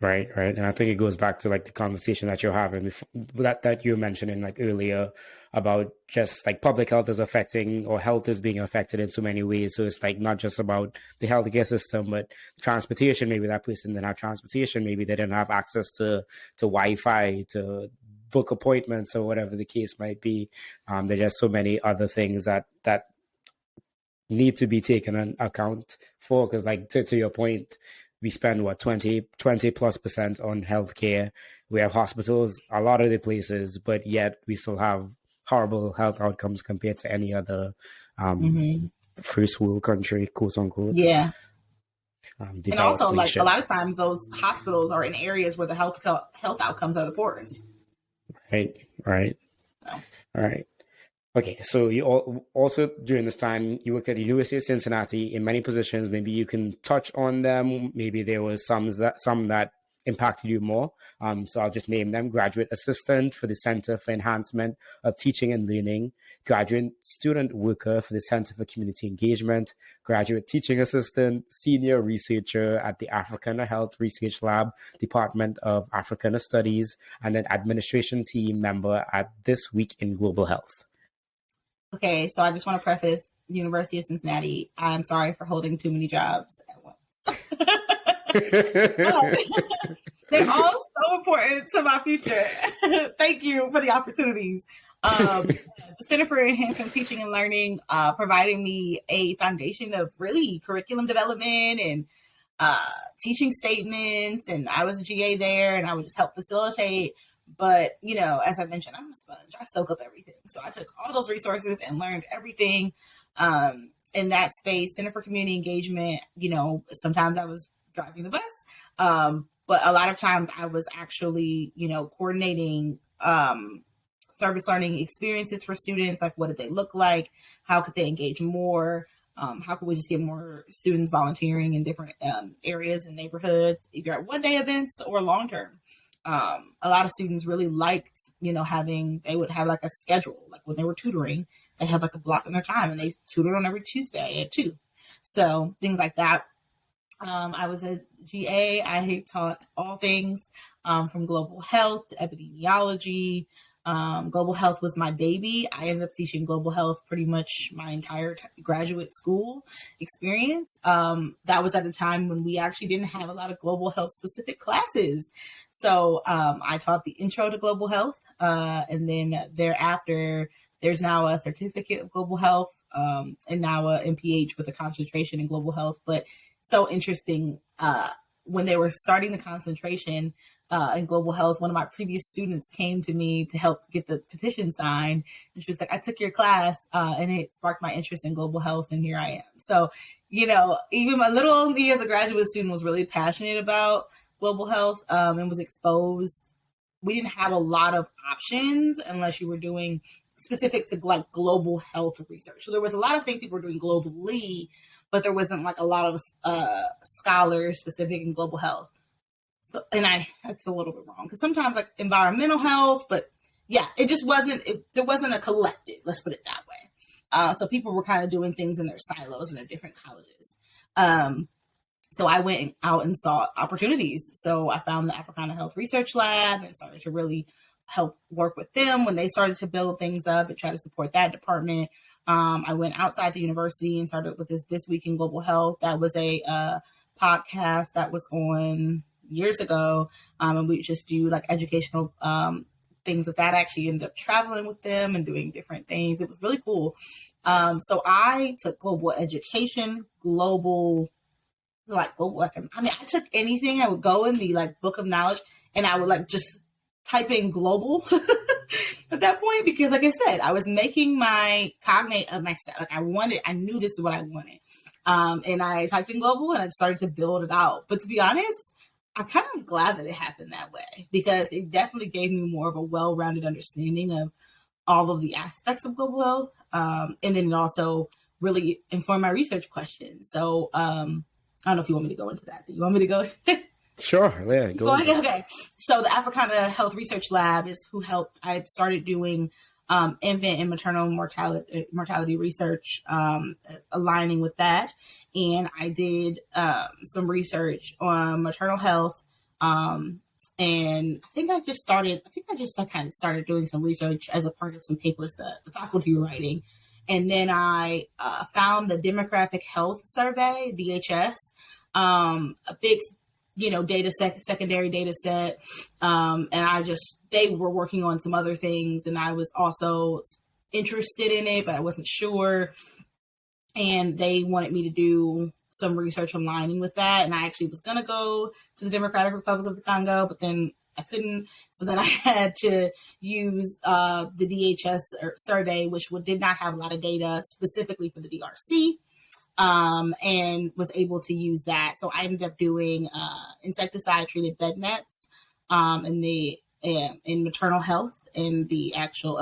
Right. And I think it goes back to like the conversation that you're having before, that you were mentioning like earlier about just like public health is affecting, or health is being affected in so many ways. So it's like not just about the healthcare system, but transportation. Maybe that person didn't have transportation. Maybe they didn't have access to Wi-Fi, to book appointments, or whatever the case might be. There's just so many other things that need to be taken into account for. Because like to your point, we spend 20+% on healthcare. We have hospitals a lot of the places, but yet we still have horrible health outcomes compared to any other first world country, quote unquote. Yeah. And also, like a lot of times, those hospitals are in areas where the health outcomes are the poorest. Right. So. All right. Okay, so you also during this time you worked at the University of Cincinnati in many positions. Maybe you can touch on them. Maybe there was some that impacted you more. So I'll just name them: graduate assistant for the Center for Enhancement of Teaching and Learning, graduate student worker for the Center for Community Engagement, graduate teaching assistant, senior researcher at the Africana Health-Research Lab, Department of Africana Studies, and an administration team member at This Week in Global Health. Okay, so I just want to preface University of Cincinnati. I'm sorry for holding too many jobs at once. They're all so important to my future. Thank you for the opportunities. The Center for Enhancement Teaching and Learning providing me a foundation of really curriculum development and teaching statements. And I was a GA there, and I would just help facilitate. But, as I mentioned, I'm a sponge. I soak up everything. So I took all those resources and learned everything in that space. Center for Community Engagement, sometimes I was driving the bus. But a lot of times I was actually, coordinating service learning experiences for students. Like, what did they look like? How could they engage more? How could we just get more students volunteering in different areas and neighborhoods, either at one-day events or long-term? A lot of students really liked, they would have like a schedule, like when they were tutoring, they had like a block in their time and they tutored on every Tuesday at 2. So things like that. I was a GA. I taught all things from global health to epidemiology. Global health was my baby. I ended up teaching global health pretty much my entire graduate school experience. That was at a time when we actually didn't have a lot of global health specific classes. So I taught the intro to global health. And then thereafter, there's now a certificate of global health and now a MPH with a concentration in global health. But so interesting, when they were starting the concentration in global health, one of my previous students came to me to help get the petition signed. And she was like, I took your class and it sparked my interest in global health. And here I am. So, even my little old me as a graduate student was really passionate about global health and was exposed. We didn't have a lot of options unless you were doing specific to like global health research. So there was a lot of things people were doing globally, but there wasn't like a lot of scholars specific in global health. So, and that's a little bit wrong because sometimes like environmental health, but yeah, it just wasn't, there wasn't a collective, let's put it that way. So people were kind of doing things in their silos in their different colleges. So I went out and saw opportunities. So I found the Africana Health-Research Lab and started to really help work with them when they started to build things up and try to support that department. I went outside the university and started with This Week in Global Health. That was a podcast that was on years ago. And we just do like educational things with that. I actually ended up traveling with them and doing different things. It was really cool. So I took global education, I took anything. I would go in the like book of knowledge and I would like just type in global at that point, because like I said, I was making my cognate of myself. Like I knew this is what I wanted. And I typed in global and I started to build it out. But to be honest, I'm kind of glad that it happened that way, because it definitely gave me more of a well-rounded understanding of all of the aspects of global health. And then it also really informed my research questions. So, I don't know if you want me to go into that. Do you want me to go? Sure. Yeah. Go ahead. Okay. So the Africana Health-Research Lab is who helped. I started doing infant and maternal mortality research, aligning with that. And I did some research on maternal health. And I think I just kind of started doing some research as a part of some papers that the faculty were writing. And then I found the Demographic Health Survey, DHS, a big, secondary data set. And they were working on some other things, and I was also interested in it, but I wasn't sure. And they wanted me to do some research aligning with that. And I actually was going to go to the Democratic Republic of the Congo, but then I couldn't. So then I had to use the DHS survey, which did not have a lot of data specifically for the DRC, and was able to use that. So I ended up doing insecticide-treated bed nets in maternal health, and the actual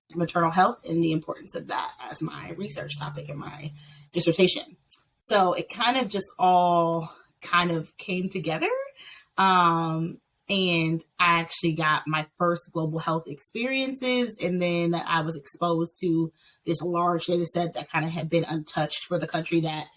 maternal health, and the importance of that as my research topic in my dissertation. So it kind of just all kind of came together. And I actually got my first global health experiences, and then I was exposed to this large data set that kind of had been untouched for the country that,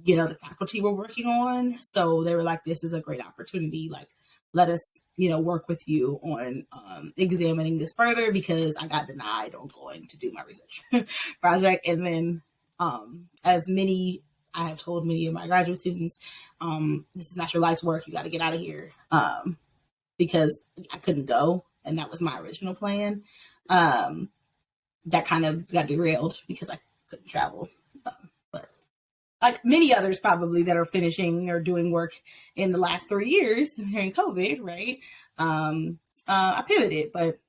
the faculty were working on. So they were like, this is a great opportunity. Like, let us, work with you on examining this further, because I got denied on going to do my research project. And then I have told many of my graduate students, this is not your life's work. You got to get out of here, because I couldn't go. And that was my original plan. That kind of got derailed because I couldn't travel. But like many others probably that are finishing or doing work in the last 3 years during COVID, right? I pivoted, but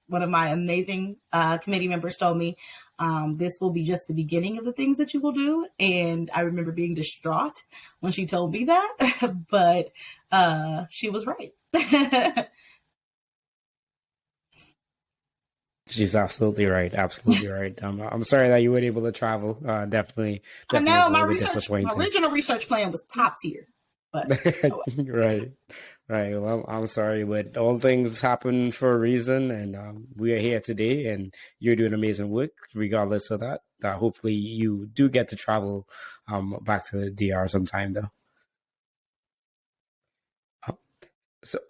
one of my amazing committee members told me, this will be just the beginning of the things that you will do. And I remember being distraught when she told me that, but she was right. She's absolutely right. Absolutely right. I'm sorry that you weren't able to travel. Definitely. I know my original research plan was top tier, but right. Well, I'm sorry, but all things happen for a reason, and we are here today, and you're doing amazing work regardless of that. Hopefully you do get to travel back to the DR sometime, though.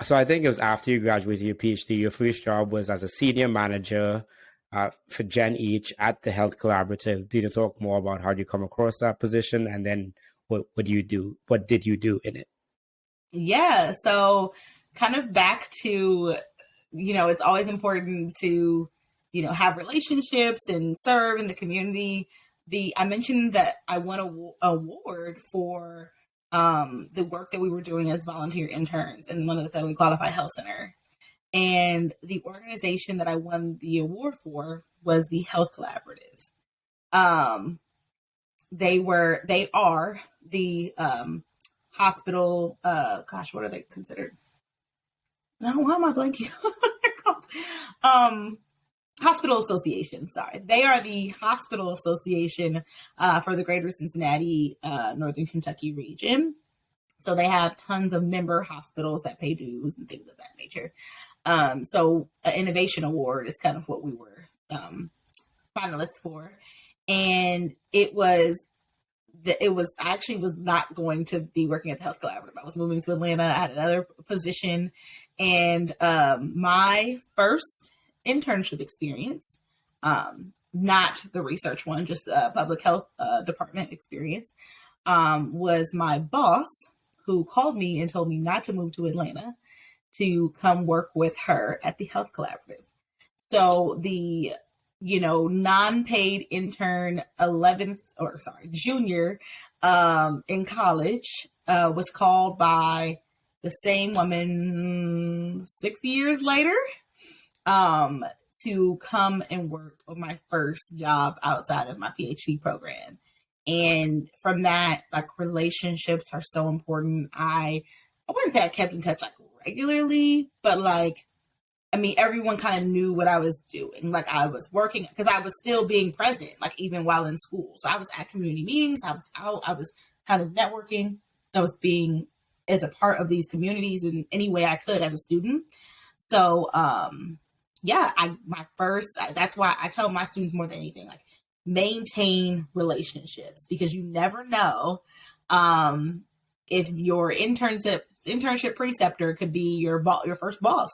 So I think it was after you graduated your PhD, your first job was as a senior manager for Gen H at the Health Collaborative. Do you talk more about how you come across that position, and then what do you do? What did you do in it? Yeah, so kind of back to, it's always important to, have relationships and serve in the community. I mentioned that I won an award for the work that we were doing as volunteer interns in one of the federally qualified health center. And the organization that I won the award for was the Health Collaborative. They are the hospital, what are they considered? No, why am I blanking? They're called Hospital Association. Sorry, they are the Hospital Association for the Greater Cincinnati, Northern Kentucky region. So they have tons of member hospitals that pay dues and things of that nature. So an innovation award is kind of what we were finalists for. And I actually was not going to be working at the Health Collaborative. I was moving to Atlanta. I had another position. And my first internship experience, not the research one, just the public health department experience, was my boss who called me and told me not to move to Atlanta, to come work with her at the Health Collaborative. So the, non-paid intern junior in college was called by the same woman 6 years later to come and work on my first job outside of my PhD program. And from that, like, relationships are so important. I wouldn't say I kept in touch like regularly, but everyone kind of knew what I was doing. Like, I was working because I was still being present, like, even while in school. So I was at community meetings. I was out. I was kind of networking. I was being as a part of these communities in any way I could as a student. So, that's why I tell my students more than anything, like, maintain relationships, because you never know if your internship preceptor could be your first boss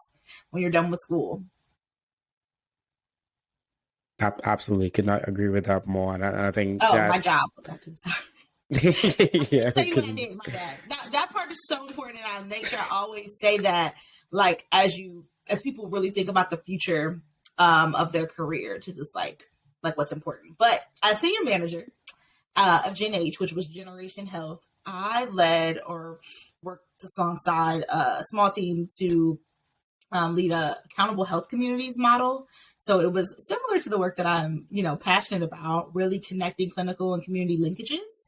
when you're done with school. Absolutely, could not agree with that more. And I think my job. Yeah, tell you what I did. My bad. That part is so important, and I make sure I always say that, like, as people really think about the future of their career, to just like what's important. But as senior manager of Gen H, which was Generation Health, I led or worked alongside a small team to lead a accountable health communities model. So it was similar to the work that I'm, passionate about, really connecting clinical and community linkages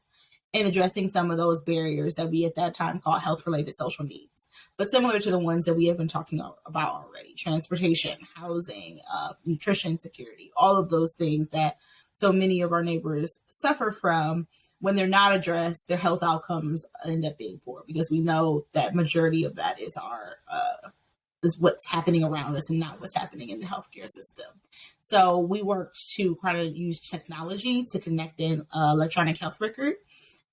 and addressing some of those barriers that we at that time called health-related social needs, but similar to the ones that we have been talking about already: transportation, housing, nutrition security, all of those things that so many of our neighbors suffer from. When they're not addressed, their health outcomes end up being poor, because we know that majority of that is is what's happening around us and not what's happening in the healthcare system. So we worked to kind of use technology to connect in electronic health record,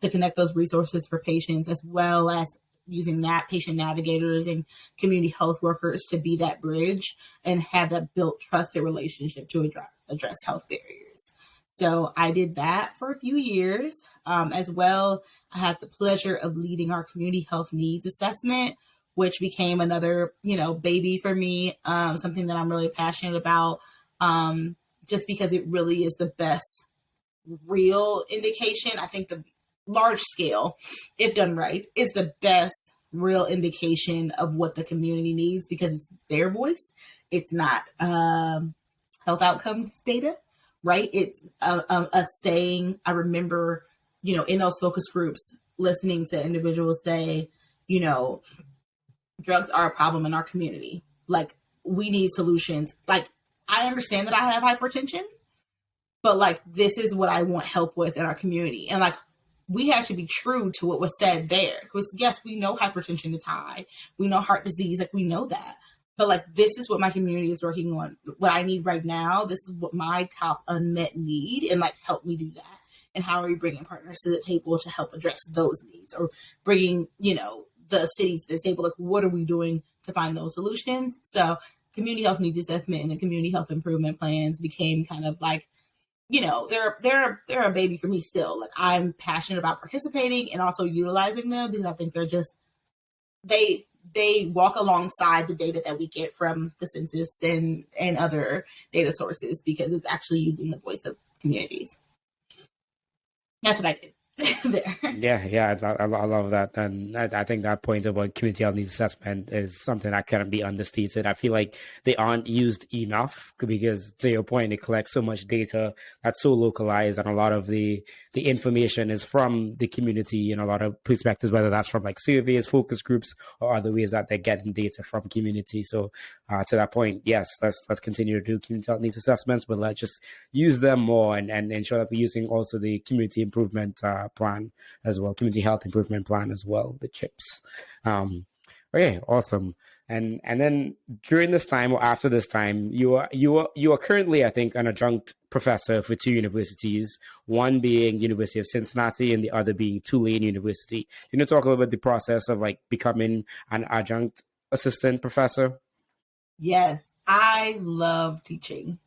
to connect those resources for patients, as well as using that patient navigators and community health workers to be that bridge and have that built trusted relationship to address health barriers. So I did that for a few years. As well, I had the pleasure of leading our community health needs assessment, which became another, baby for me, something that I'm really passionate about, just because it really is the best real indication. I think the large scale, if done right, is the best real indication of what the community needs, because it's their voice. It's not health outcomes data, right? It's a saying. I remember, in those focus groups, listening to individuals say, drugs are a problem in our community. Like, we need solutions. Like, I understand that I have hypertension, but like, this is what I want help with in our community. And like, we have to be true to what was said there. Because yes, we know hypertension is high. We know heart disease, like, we know that. But like, this is what my community is working on. What I need right now, this is what my top unmet need, and like, help me do that. And how are we bringing partners to the table to help address those needs, or bringing, the cities to the table? Like, what are we doing to find those solutions? So community health needs assessment and the community health improvement plans became kind of like, they're a baby for me still. Like, I'm passionate about participating and also utilizing them, because I think they're just, they walk alongside the data that we get from the census and other data sources, because it's actually using the voice of communities. That's what I did there. Yeah, I love that. And I think that point about community health needs assessment is something that can't be understated. I feel like they aren't used enough, because, to your point, it collects so much data that's so localized, and a lot of the information is from the community in a lot of perspectives, whether that's from like surveys, focus groups, or other ways that they're getting data from community. So to that point, yes, let's continue to do community health needs assessments, but let's just use them more and ensure that we're using also the community improvement plan as well, community health improvement plan as well, the CHIPS. Okay, awesome. And then during this time or after this time, you are currently, I think, an adjunct professor for two universities, one being University of Cincinnati and the other being Tulane University. Can you talk a little bit the process of like becoming an adjunct assistant professor? Yes, I love teaching.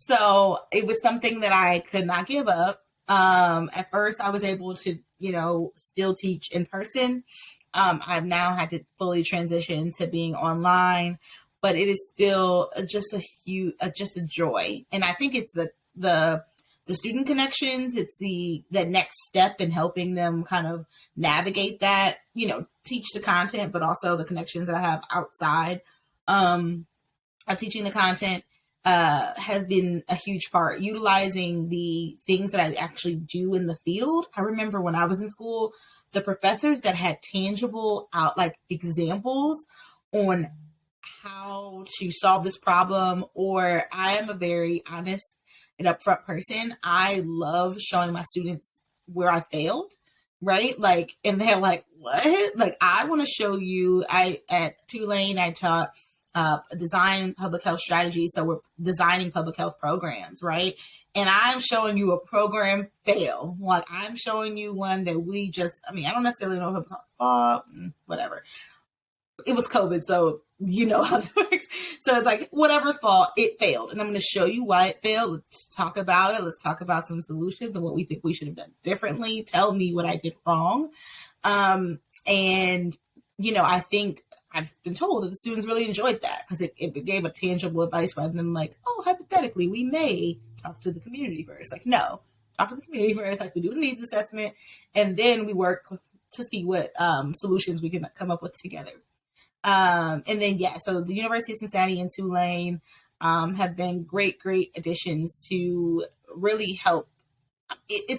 So it was something that I could not give up. At first, I was able to, still teach in person. I've now had to fully transition to being online, but it is still just just a joy. And I think it's the student connections. It's the next step in helping them kind of navigate that, teach the content, but also the connections that I have outside of teaching the content has been a huge part. Utilizing the things that I actually do in the field. I remember when I was in school, the professors that had tangible examples on how to solve this problem, or I am a very honest and upfront person. I love showing my students where I failed, right? Like, and they're like, what? Like, I want to show you, at Tulane, I taught design public health strategy. So we're designing public health programs, right? And I'm showing you a program fail. Like, I'm showing you one that I don't necessarily know if it was fault, whatever. It was COVID, so you know how it works. So it's like, whatever fault, it failed. And I'm going to show you why it failed. Let's talk about it. Let's talk about some solutions and what we think we should have done differently. Tell me what I did wrong. I think I've been told that the students really enjoyed that because it gave a tangible advice rather than like, oh, hypothetically, we may talk to the community first. Like, no, talk to the community first. Like, we do a needs assessment, and then we work to see what solutions we can come up with together. So the University of Cincinnati and Tulane have been great additions to really help.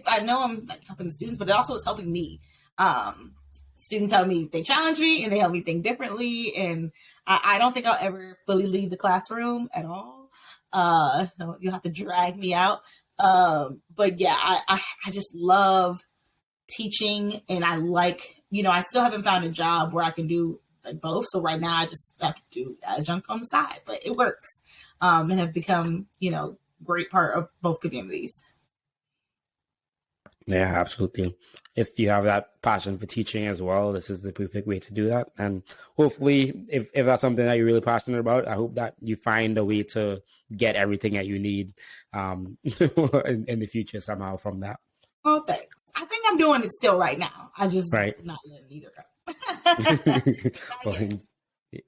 I know I'm like helping the students, but it also is helping me. Students help me, they challenge me and they help me think differently. And I don't think I'll ever fully leave the classroom at all. You'll have to drag me out. But yeah, I just love teaching, and I like, I still haven't found a job where I can do like both. So right now I just have to do adjunct on the side, but it works. And have become, great part of both communities. Yeah, absolutely. If you have that passion for teaching as well, this is the perfect way to do that. And hopefully, if that's something that you're really passionate about, I hope that you find a way to get everything that you need in the future somehow from that. Oh, thanks. I think I'm doing it still right now. I just not letting either go.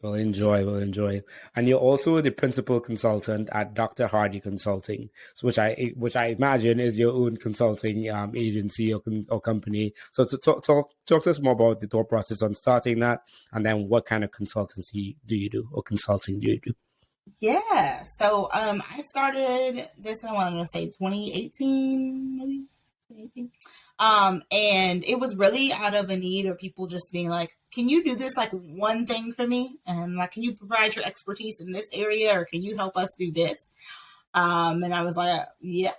We'll enjoy. And you're also the principal consultant at Dr. Hardee Consulting, so which I imagine is your own consulting agency or company. So to talk to us more about the thought process on starting that, and then what kind of consultancy do you do or consulting do you do? Yeah. So I started this, I'm going to say 2018, maybe 2018. And it was really out of a need of people just being like, can you do this like one thing for me? And like, can you provide your expertise in this area, or can you help us do this? And I was like, yeah.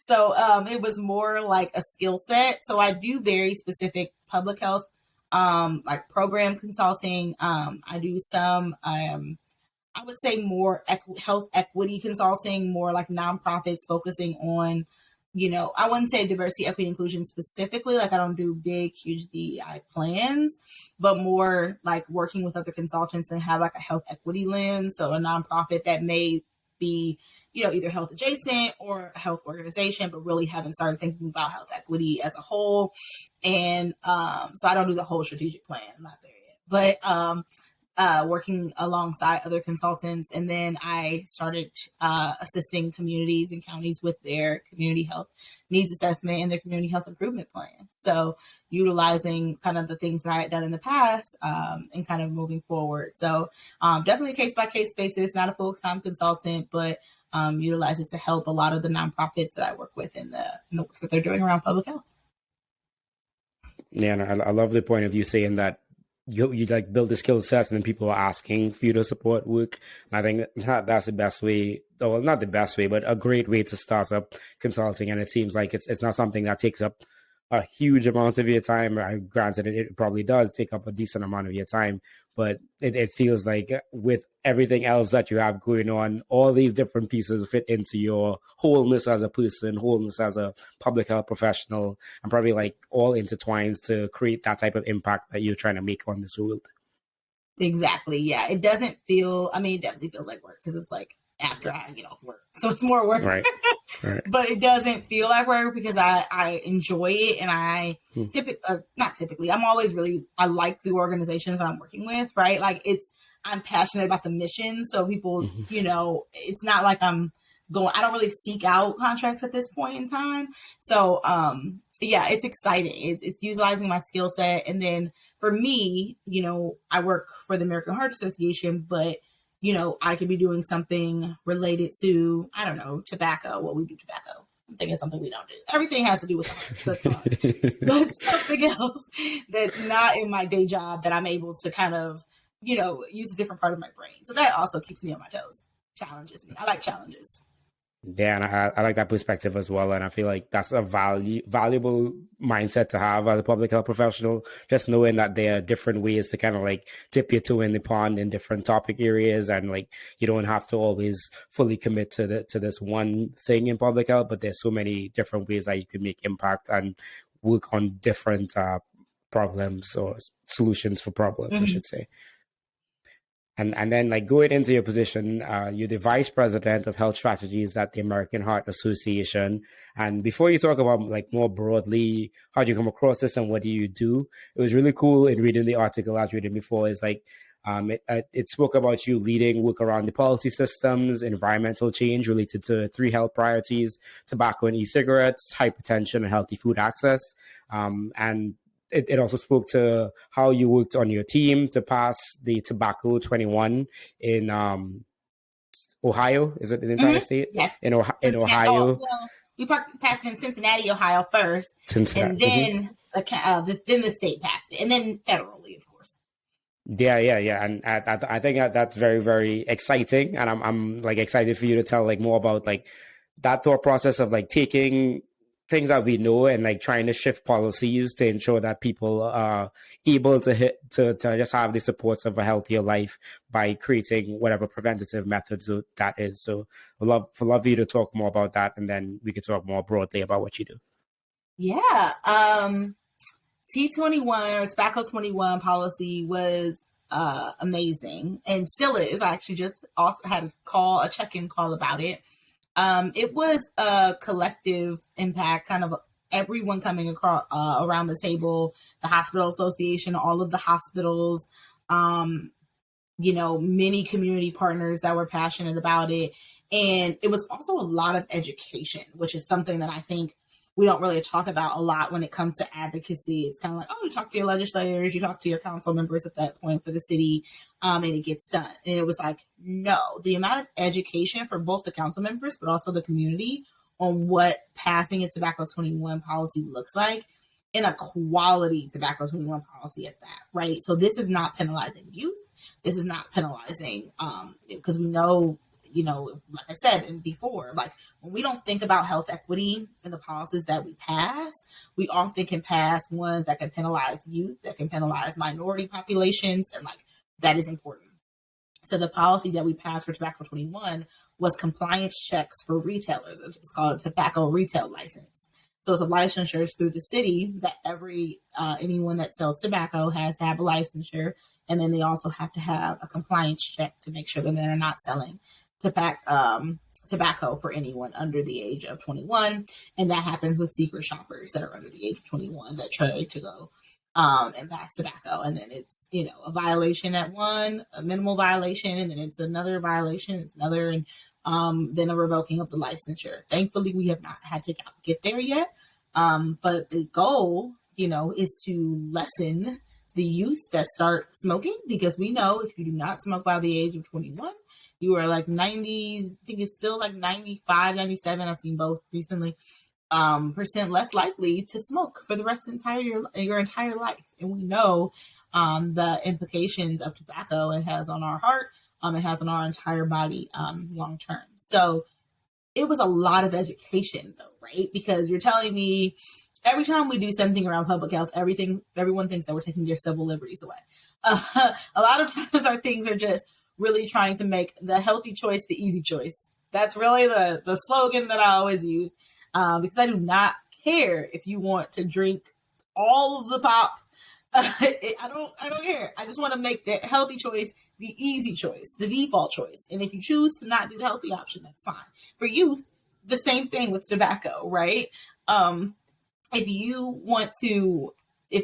So it was more like a skill set. So I do very specific public health, like program consulting. I do some, I would say more health equity consulting, more like nonprofits focusing on, I wouldn't say diversity, equity, inclusion specifically. Like, I don't do big, huge DEI plans, but more like working with other consultants and have like a health equity lens. So a nonprofit that may be, either health adjacent or a health organization, but really haven't started thinking about health equity as a whole. And so I don't do the whole strategic plan. I'm not there yet, but working alongside other consultants. And then I started assisting communities and counties with their community health needs assessment and their community health improvement plan. So utilizing kind of the things that I had done in the past and kind of moving forward. So definitely a case-by-case basis, not a full-time consultant, but utilize it to help a lot of the nonprofits that I work with in the work that they're doing around public health. Yeah, and I love the point of you saying that you like build the skill sets and then people are asking for you to support work. And I think that's the best way, well, not the best way, but a great way to start up consulting. And it seems like it's not something that takes up a huge amount of your time. Granted, it probably does take up a decent amount of your time, but it feels like with everything else that you have going on, all these different pieces fit into your wholeness as a person, wholeness as a public health professional, and probably like all intertwines to create that type of impact that you're trying to make on this world. Exactly. Yeah. It doesn't feel, I mean, it definitely feels like work because it's like after I get off work. So it's more work. Right. Right. But it doesn't feel like work because I enjoy it, and I not typically, I'm always really, I like the organizations that I'm working with, right? Like I'm passionate about the mission. So people, you know, it's not like I don't really seek out contracts at this point in time. So, yeah, it's exciting. It's utilizing my skill set. And then for me, you know, I work for the American Heart Association, but you know, I could be doing something related to, I don't know, tobacco. Well, we do tobacco. I'm thinking something we don't do. Everything has to do with heart, so it's fun. But something else that's not in my day job that I'm able to kind of, you know, use a different part of my brain. So that also keeps me on my toes. Challenges me. I like challenges. Yeah, and I like that perspective as well. And I feel like that's a valuable mindset to have as a public health professional, just knowing that there are different ways to kind of like dip your toe in the pond in different topic areas. And like, you don't have to always fully commit to this one thing in public health, but there's so many different ways that you can make impact and work on different problems or solutions for problems, I should say. And then like going into your position, you're the vice president of health strategies at the American Heart Association. And before you talk about like more broadly, how do you come across this and what do you do? It was really cool in reading the article I was reading before. Is like it spoke about you leading work around the policy systems, environmental change related to 3 health priorities: tobacco and e-cigarettes, hypertension, and healthy food access. And it also spoke to how you worked on your team to pass the Tobacco 21 in Ohio. Is it in the entire state? Yes. In Ohio. Oh, well, we passed in Cincinnati, Ohio first. And then, then the state passed it. And then federally, of course. Yeah. And I think that's very, very exciting. And I'm like excited for you to tell like more about like that thought process of like taking things that we know and like trying to shift policies to ensure that people are able to just have the supports of a healthier life by creating whatever preventative methods that is. So I'd love you to talk more about that, and then we could talk more broadly about what you do. Yeah. T21 or Tobacco 21 policy was amazing and still is. I actually just had a check-in call about it. It was a collective impact, kind of everyone coming across around the table, the hospital association, all of the hospitals, you know, many community partners that were passionate about it. And it was also a lot of education, which is something that I think we don't really talk about a lot when it comes to advocacy. It's kind of like, oh, you talk to your legislators, you talk to your council members at that point for the city, and it gets done. And it was like, no, the amount of education for both the council members, but also the community on what passing a Tobacco 21 policy looks like, and a quality Tobacco 21 policy at that, right? So this is not penalizing youth. This is not penalizing, because we know, you know, like I said before, like when we don't think about health equity and the policies that we pass, we often can pass ones that can penalize youth, that can penalize minority populations, and like that is important. So the policy that we passed for Tobacco 21 was compliance checks for retailers. It's called a tobacco retail license. So it's a licensure through the city that anyone that sells tobacco has to have a licensure, and then they also have to have a compliance check to make sure that they're not selling tobacco for anyone under the age of 21. And that happens with secret shoppers that are under the age of 21 that try to go and pass tobacco. And then it's, you know, a violation at one, a minimal violation, and then it's another violation, it's another, and then a revoking of the licensure. Thankfully, we have not had to get there yet. But the goal, you know, is to lessen the youth that start smoking, because we know if you do not smoke by the age of 21, you are like 90, I think it's still like 95, 97, I've seen both recently, percent less likely to smoke for the rest of your entire life. And we know the implications of tobacco it has on our heart, it has on our entire body long term. So it was a lot of education though, right? Because you're telling me every time we do something around public health, everyone thinks that we're taking their civil liberties away. A lot of times our things are just really trying to make the healthy choice the easy choice. That's really the slogan that I always use, because I do not care if you want to drink all of the pop. I don't care. I just want to make the healthy choice the easy choice, the default choice. And if you choose to not do the healthy option, that's fine. For youth, the same thing with tobacco, right? If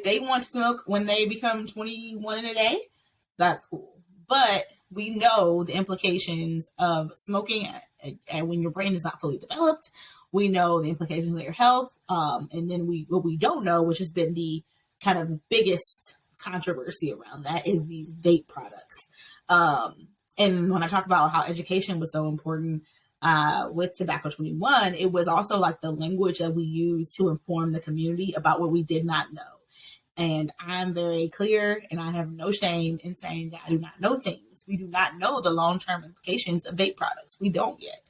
they want to smoke when they become 21 in a day, that's cool. But we know the implications of smoking and when your brain is not fully developed. We know the implications of your health. And then what we don't know, which has been the kind of biggest controversy around that, is these vape products. And when I talk about how education was so important with Tobacco 21, it was also like the language that we use to inform the community about what we did not know. And I'm very clear, and I have no shame in saying that I do not know things. We do not know the long-term implications of vape products. We don't yet.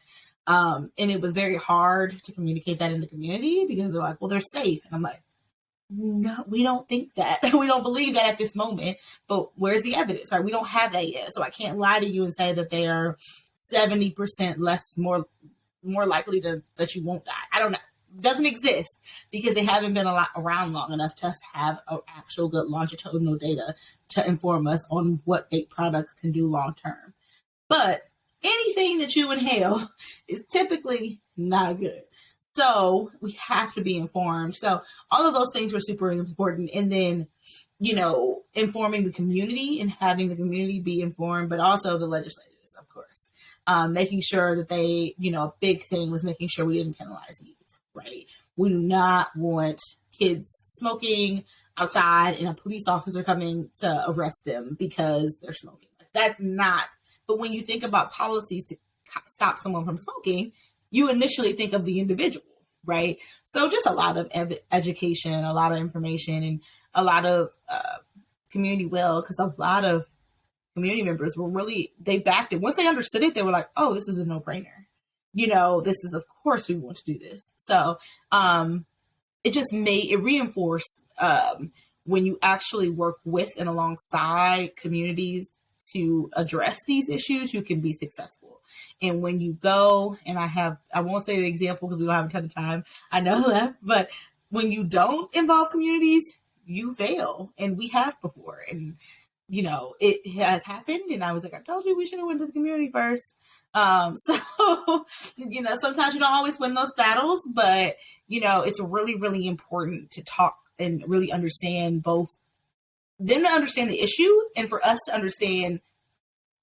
And it was very hard to communicate that in the community because they're like, well, they're safe. And I'm like, no, we don't think that. We don't believe that at this moment. But where's the evidence? Right? We don't have that yet. So I can't lie to you and say that they are 70% more likely that you won't die. I don't know. It doesn't exist because they haven't been around long enough to have actual good longitudinal data to inform us on what vape products can do long term. But anything that you inhale is typically not good. So we have to be informed. So all of those things were super important. And then, informing the community and having the community be informed, but also the legislators, of course, making sure that they, a big thing was making sure we didn't penalize youth, right? We do not want kids smoking outside and a police officer coming to arrest them because they're smoking. That's not. But when you think about policies to stop someone from smoking, you initially think of the individual, right? So just a lot of education, a lot of information, and a lot of community will, because a lot of community members they backed it. Once they understood it, they were like, oh, this is a no-brainer. This is, of course, we want to do this. So it reinforced when you actually work with and alongside communities to address these issues, you can be successful. And when you go, and I won't say the example because we don't have a ton of time, I know that, but when you don't involve communities, you fail. And we have before. And, it has happened. And I was like, I told you we should have went to the community first. Sometimes you don't always win those battles, but, it's really, really important to talk and really understand both them to understand the issue and for us to understand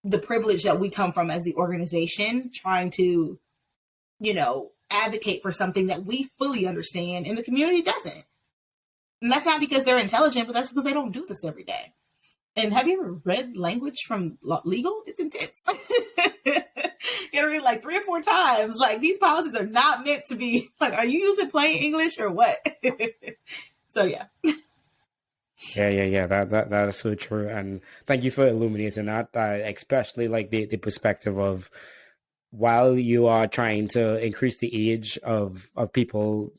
the privilege that we come from as the organization trying to, advocate for something that we fully understand and the community doesn't. And that's not because they're intelligent, but that's because they don't do this every day. And have you ever read language from legal? It's intense. You gotta read like 3 or 4 times. Like, these policies are not meant to be like, are you using plain English or what? So yeah. Yeah. That is so true, and thank you for illuminating that. Especially like the perspective of while you are trying to increase the age of people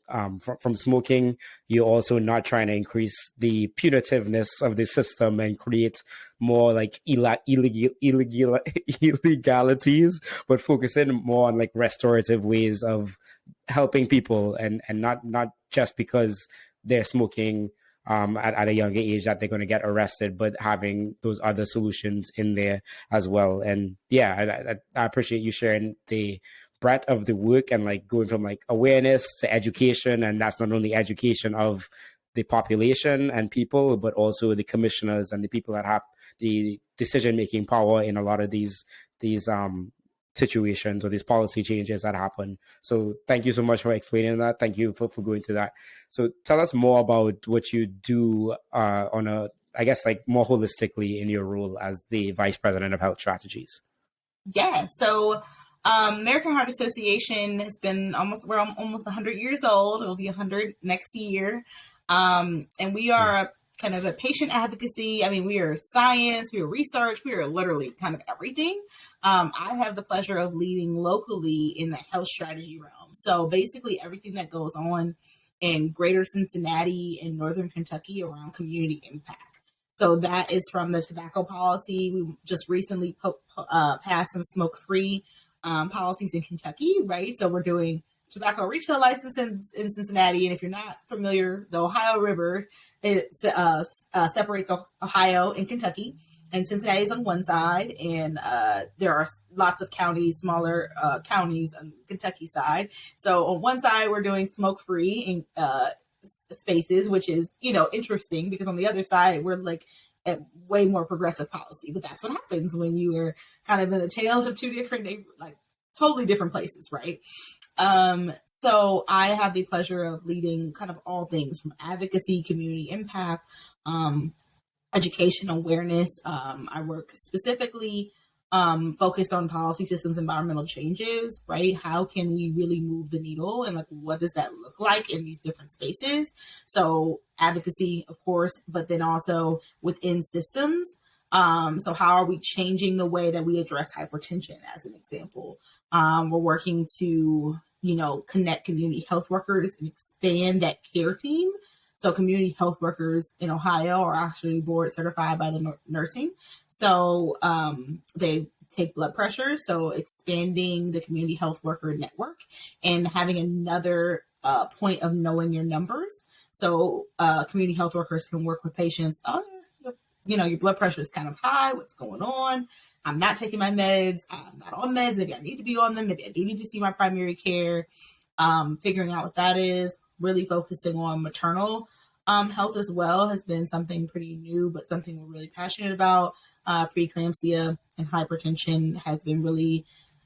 from smoking, you're also not trying to increase the punitiveness of the system and create more like illegalities, but focusing more on like restorative ways of helping people and not just because they're smoking at a younger age that they're going to get arrested, but having those other solutions in there as well. And yeah, I appreciate you sharing the breadth of the work and like going from like awareness to education. And that's not only education of the population and people, but also the commissioners and the people that have the decision-making power in a lot of these situations or these policy changes that happen. So thank you so much for explaining that. Thank you for going to that. So tell us more about what you do on a, I guess, like more holistically in your role as the Vice President of Health Strategies. Yeah. So American Heart Association has been we're almost 100 years old. It will be 100 next year. And we are kind of a patient advocacy. I mean, we are science, we are research, we are literally kind of everything. I have the pleasure of leading locally in the health strategy realm. So basically everything that goes on in greater Cincinnati and northern Kentucky around community impact. So that is from the tobacco policy. We just recently passed some smoke-free policies in Kentucky, right? So we're doing tobacco retail licenses in Cincinnati. And if you're not familiar, the Ohio River separates Ohio and Kentucky. And Cincinnati is on one side, and there are lots of counties, smaller counties on the Kentucky side. So on one side, we're doing smoke-free spaces, which is, interesting, because on the other side, we're like at way more progressive policy. But that's what happens when you are kind of in a tale of two different, like totally different places, right? So I have the pleasure of leading kind of all things from advocacy, community impact, education awareness. I work specifically focused on policy systems, environmental changes, right? How can we really move the needle, and like what does that look like in these different spaces? So advocacy, of course, but then also within systems. So how are we changing the way that we address hypertension, as an example? We're working to, connect community health workers and expand that care team. So community health workers in Ohio are actually board certified by the nursing. So they take blood pressure. So expanding the community health worker network and having another point of knowing your numbers. So community health workers can work with patients. Your blood pressure is kind of high. What's going on? I'm not taking my meds. I'm not on meds. Maybe I need to be on them. Maybe I do need to see my primary care. Figuring out what that is. Really focusing on maternal health as well has been something pretty new, but something we're really passionate about. Preeclampsia and hypertension has been really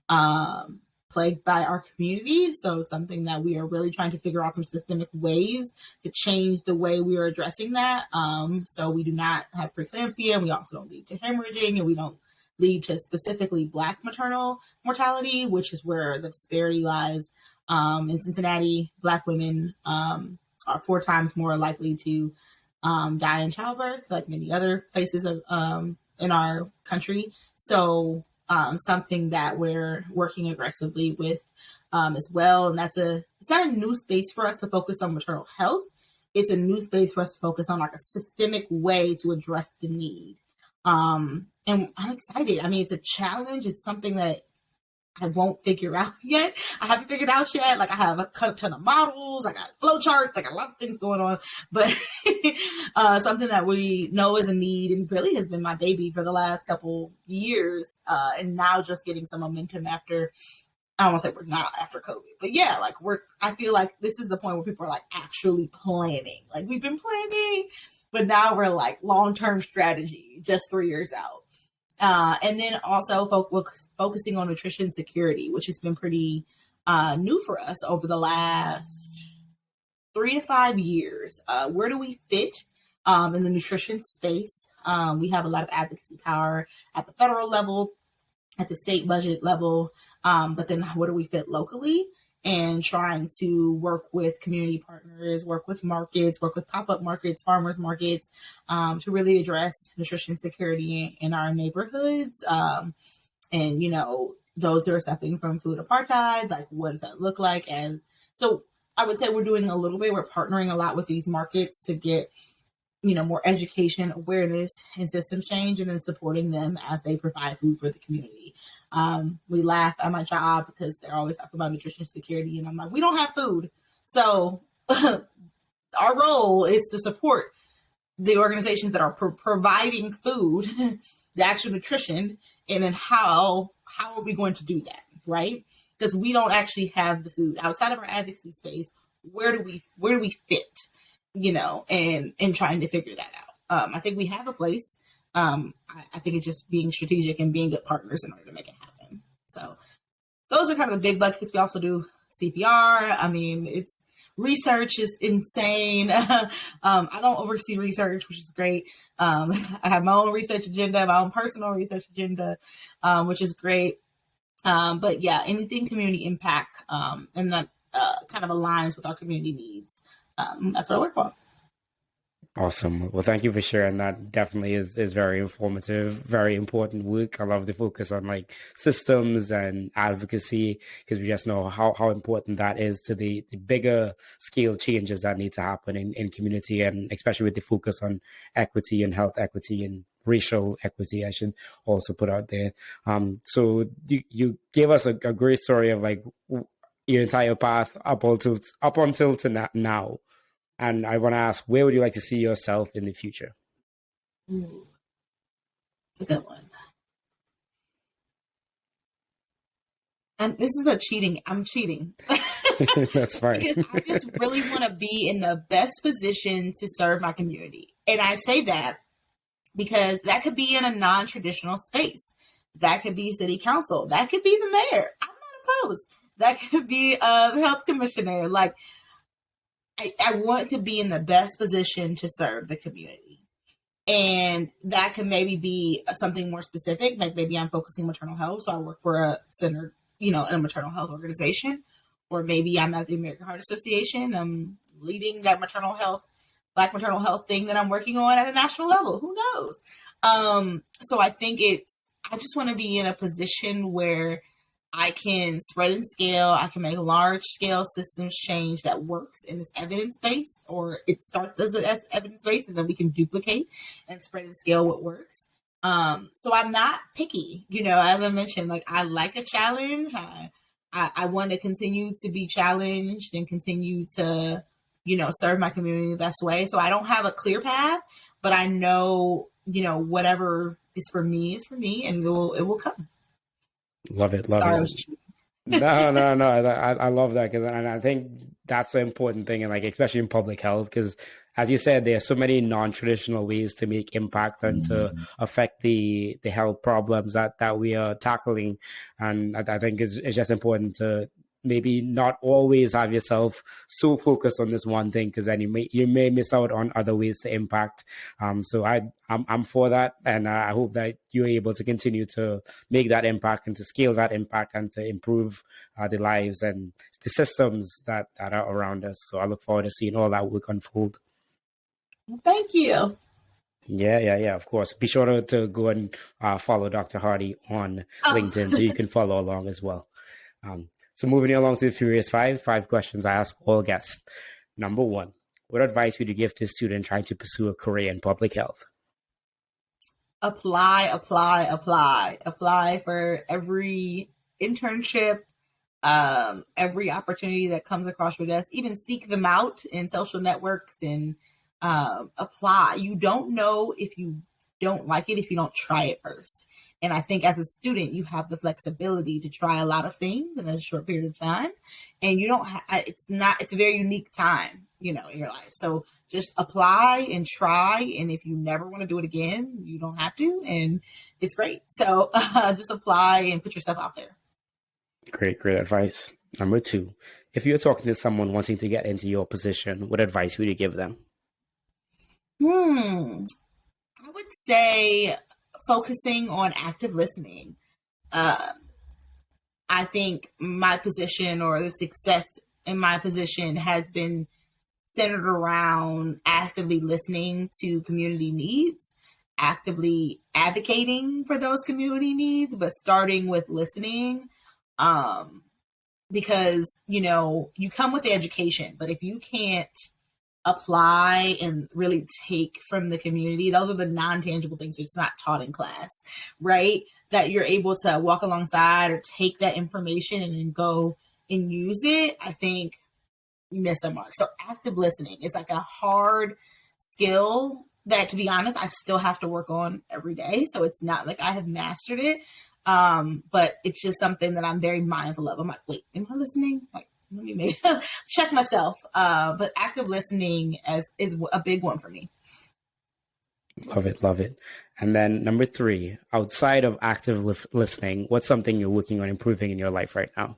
plagued by our community. So something that we are really trying to figure out some systemic ways to change the way we are addressing that. So we do not have preeclampsia, and we also don't lead to hemorrhaging, and we don't lead to specifically Black maternal mortality, which is where the disparity lies. In Cincinnati, Black women are 4 times more likely to die in childbirth, like many other places in our country. So something that we're working aggressively with as well. And it's not a new space for us to focus on maternal health. It's a new space for us to focus on like a systemic way to address the need. And I'm excited. I mean, it's a challenge. It's something that I won't figure out yet. I haven't figured out yet. Like I have a ton of models, I got flow charts, I got a lot of things going on, but something that we know is a need and really has been my baby for the last couple years. And now just getting some momentum after, I don't want to say we're not after COVID, but yeah, like I feel like this is the point where people are like actually planning. Like we've been planning, but now we're like long-term strategy, just 3 years out. And then also focusing on nutrition security, which has been pretty new for us over the last 3 to 5 years. Where do we fit in the nutrition space? We have a lot of advocacy power at the federal level, at the state budget level, but then where do we fit locally? And trying to work with community partners, work with markets, work with pop-up markets, farmers markets, to really address nutrition security in our neighborhoods. And, those who are suffering from food apartheid, like what does that look like? And so I would say we're doing a little bit, we're partnering a lot with these markets to get, more education, awareness, and systems change, and then supporting them as they provide food for the community. We laugh at my job because they're always talking about nutrition security, and I'm like, we don't have food. So our role is to support the organizations that are providing food, the actual nutrition, and then how are we going to do that, right? Because we don't actually have the food outside of our advocacy space. Where do we fit? And trying to figure that out. I think we have a place. I think it's just being strategic and being good partners in order to make it happen. So those are kind of the big buckets. We also do CPR. I mean, it's research is insane. I don't oversee research, which is great. I have my own research agenda, my own personal research agenda, which is great. But yeah, anything community impact, and that kind of aligns with our community needs. That's what I work on. Awesome. Well, thank you for sharing that. Definitely is very informative, very important work. I love the focus on like systems and advocacy because we just know how important that is to the bigger scale changes that need to happen in community, and especially with the focus on equity and health equity and racial equity, I should also put out there. So you gave us a great story of like your entire path up until to now. And I want to ask, where would you like to see yourself in the future? Ooh, it's a good one. And this is I'm cheating. That's fine. Because I just really want to be in the best position to serve my community. And I say that because that could be in a non-traditional space. That could be city council. That could be the mayor. I'm not opposed. That could be the health commissioner. Like, I want to be in the best position to serve the community. And that could maybe be something more specific. Like maybe I'm focusing on maternal health. So I work for a center, in a maternal health organization. Or maybe I'm at the American Heart Association. I'm leading that Black maternal health thing that I'm working on at a national level. Who knows? So I think I just want to be in a position where I can spread and scale. I can make large scale systems change that works and is evidence based, or it starts as evidence based, and then we can duplicate and spread and scale what works. So I'm not picky, as I mentioned, like I like a challenge. I want to continue to be challenged and continue to, serve my community the best way. So I don't have a clear path, but I know, whatever is for me, and it will come. Love it. Love Sorry, it. No. I love that because I think that's an important thing, and like especially in public health, because as you said, there are so many non-traditional ways to make impact and to affect the health problems that we are tackling, and I think it's just important to maybe not always have yourself so focused on this one thing, because then you may miss out on other ways to impact. So I'm for that, and I hope that you're able to continue to make that impact and to scale that impact and to improve the lives and the systems that are around us. So I look forward to seeing all that work unfold. Thank you. Yeah. Of course. Be sure to go and follow Dr. Hardee on LinkedIn so you can follow along as well. So moving along to the Furious Five questions I ask all guests. Number one, what advice would you give to a student trying to pursue a career in public health? Apply for every internship, every opportunity that comes across your desk. Even seek them out in social networks and apply. You don't know if you don't like it if you don't try it first. And I think as a student, you have the flexibility to try a lot of things in a short period of time. And you don't it's a very unique time, in your life. So just apply and try. And if you never want to do it again, you don't have to. And it's great. So just apply and put yourself out there. Great advice. Number two, if you're talking to someone wanting to get into your position, what advice would you give them? I would say focusing on active listening. I think my position or the success in my position has been centered around actively listening to community needs, actively advocating for those community needs, but starting with listening. Because, you come with the education, but if you can't apply and really take from the community, those are the non-tangible things that's not taught in class, right? That you're able to walk alongside or take that information and then go and use it, I think you miss a mark. So active listening is like a hard skill that, to be honest, I still have to work on every day. So it's not like I have mastered it. But it's just something that I'm very mindful of. I'm like, wait, am I listening? Like, let me check myself. But active listening is a big one for me. Love it. And then number three, outside of active listening, what's something you're working on improving in your life right now?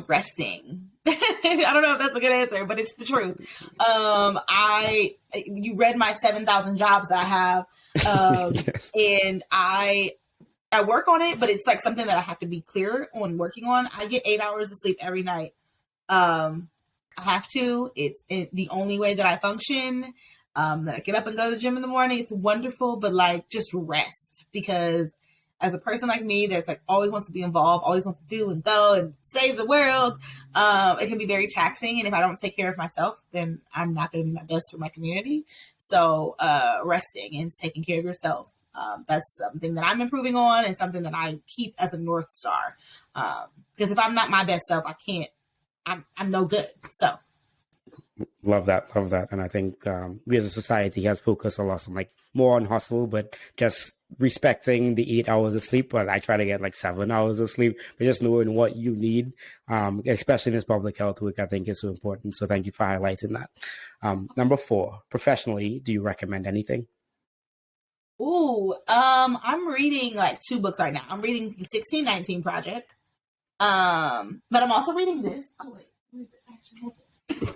Resting. I don't know if that's a good answer, but it's the truth. You read my 7,000 jobs I have. Yes. And I work on it, but it's like something that I have to be clear on working on. I get 8 hours of sleep every night. I have to. It's the only way that I function. That I get up and go to the gym in the morning. It's wonderful, but like just rest, because as a person like me that's like always wants to be involved, always wants to do and go and save the world, it can be very taxing. And if I don't take care of myself, then I'm not going to be my best for my community. So resting and taking care of yourself, that's something that I'm improving on and something that I keep as a North Star. Because if I'm not my best self, I'm no good. So. Love that. And I think we as a society has focused a lot on like more on hustle, but just respecting the 8 hours of sleep. But I try to get like 7 hours of sleep, but just knowing what you need, especially in this public health week, I think is so important. So thank you for highlighting that. Number 4, professionally, do you recommend anything? Ooh, I'm reading like 2 books right now. I'm reading the 1619 Project, but I'm also reading this. Oh wait, where is it? Actually,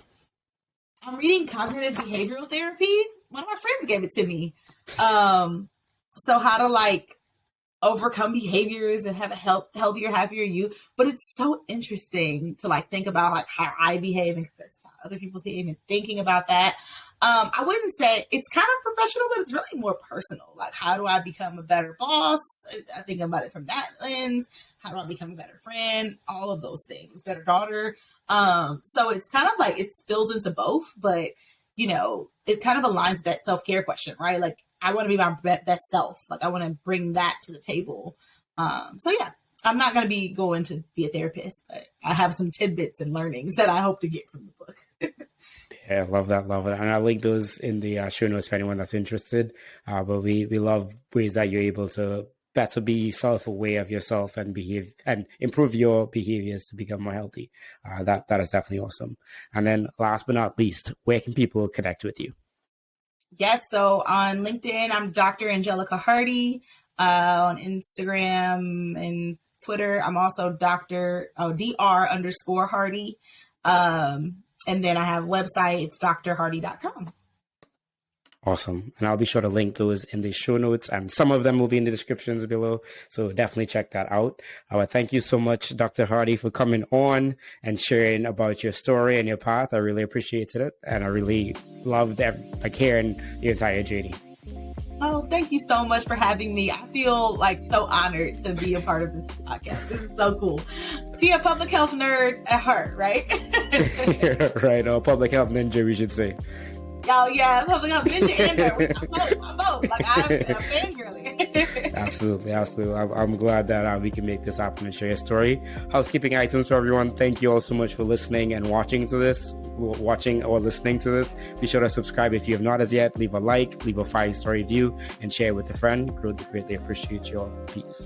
I'm reading Cognitive Behavioral Therapy. One of my friends gave it to me. So how to like overcome behaviors and have a healthier, happier you. But it's so interesting to like think about like how I behave and how other people behave and thinking about that. I wouldn't say it's kind of professional, but it's really more personal. Like, how do I become a better boss? I think about it from that lens. How do I become a better friend? All of those things. Better daughter. So it's kind of like it spills into both, but you know, it kind of aligns with that self-care question, right? Like, I want to be my best self. Like, I want to bring that to the table. So yeah, I'm not going to be going to be a therapist, but I have some tidbits and learnings that I hope to get from the book. Yeah, love that. And I'll link those in the show notes for anyone that's interested. But we love ways that you're able to better be self-aware of yourself and behave and improve your behaviors to become more healthy. That is definitely awesome. And then last but not least, where can people connect with you? Yes, so on LinkedIn, I'm Dr. Angelica Hardee. On Instagram and Twitter, I'm also Dr.Hardee. And then I have a website, it's drhardee.com. Awesome. And I'll be sure to link those in the show notes, and some of them will be in the descriptions below. So definitely check that out. Thank you so much, Dr. Hardee, for coming on and sharing about your story and your path. I really appreciated it. And I really loved hearing your entire journey. Oh, thank you so much for having me. I feel like so honored to be a part of this podcast. This is so cool. See, a public health nerd at heart, right? Right. Public health ninja, we should say. Oh, yeah. Public health ninja and nerd. I'm both. Like, I'm fangirling. Absolutely. I'm glad that we can make this happen and share your story. Housekeeping items for everyone. Thank you all so much for listening and watching or listening to this. Be sure to subscribe if you have not as yet. Leave a like, leave a 5-star review, and share with a friend. Greatly appreciate you all. Peace.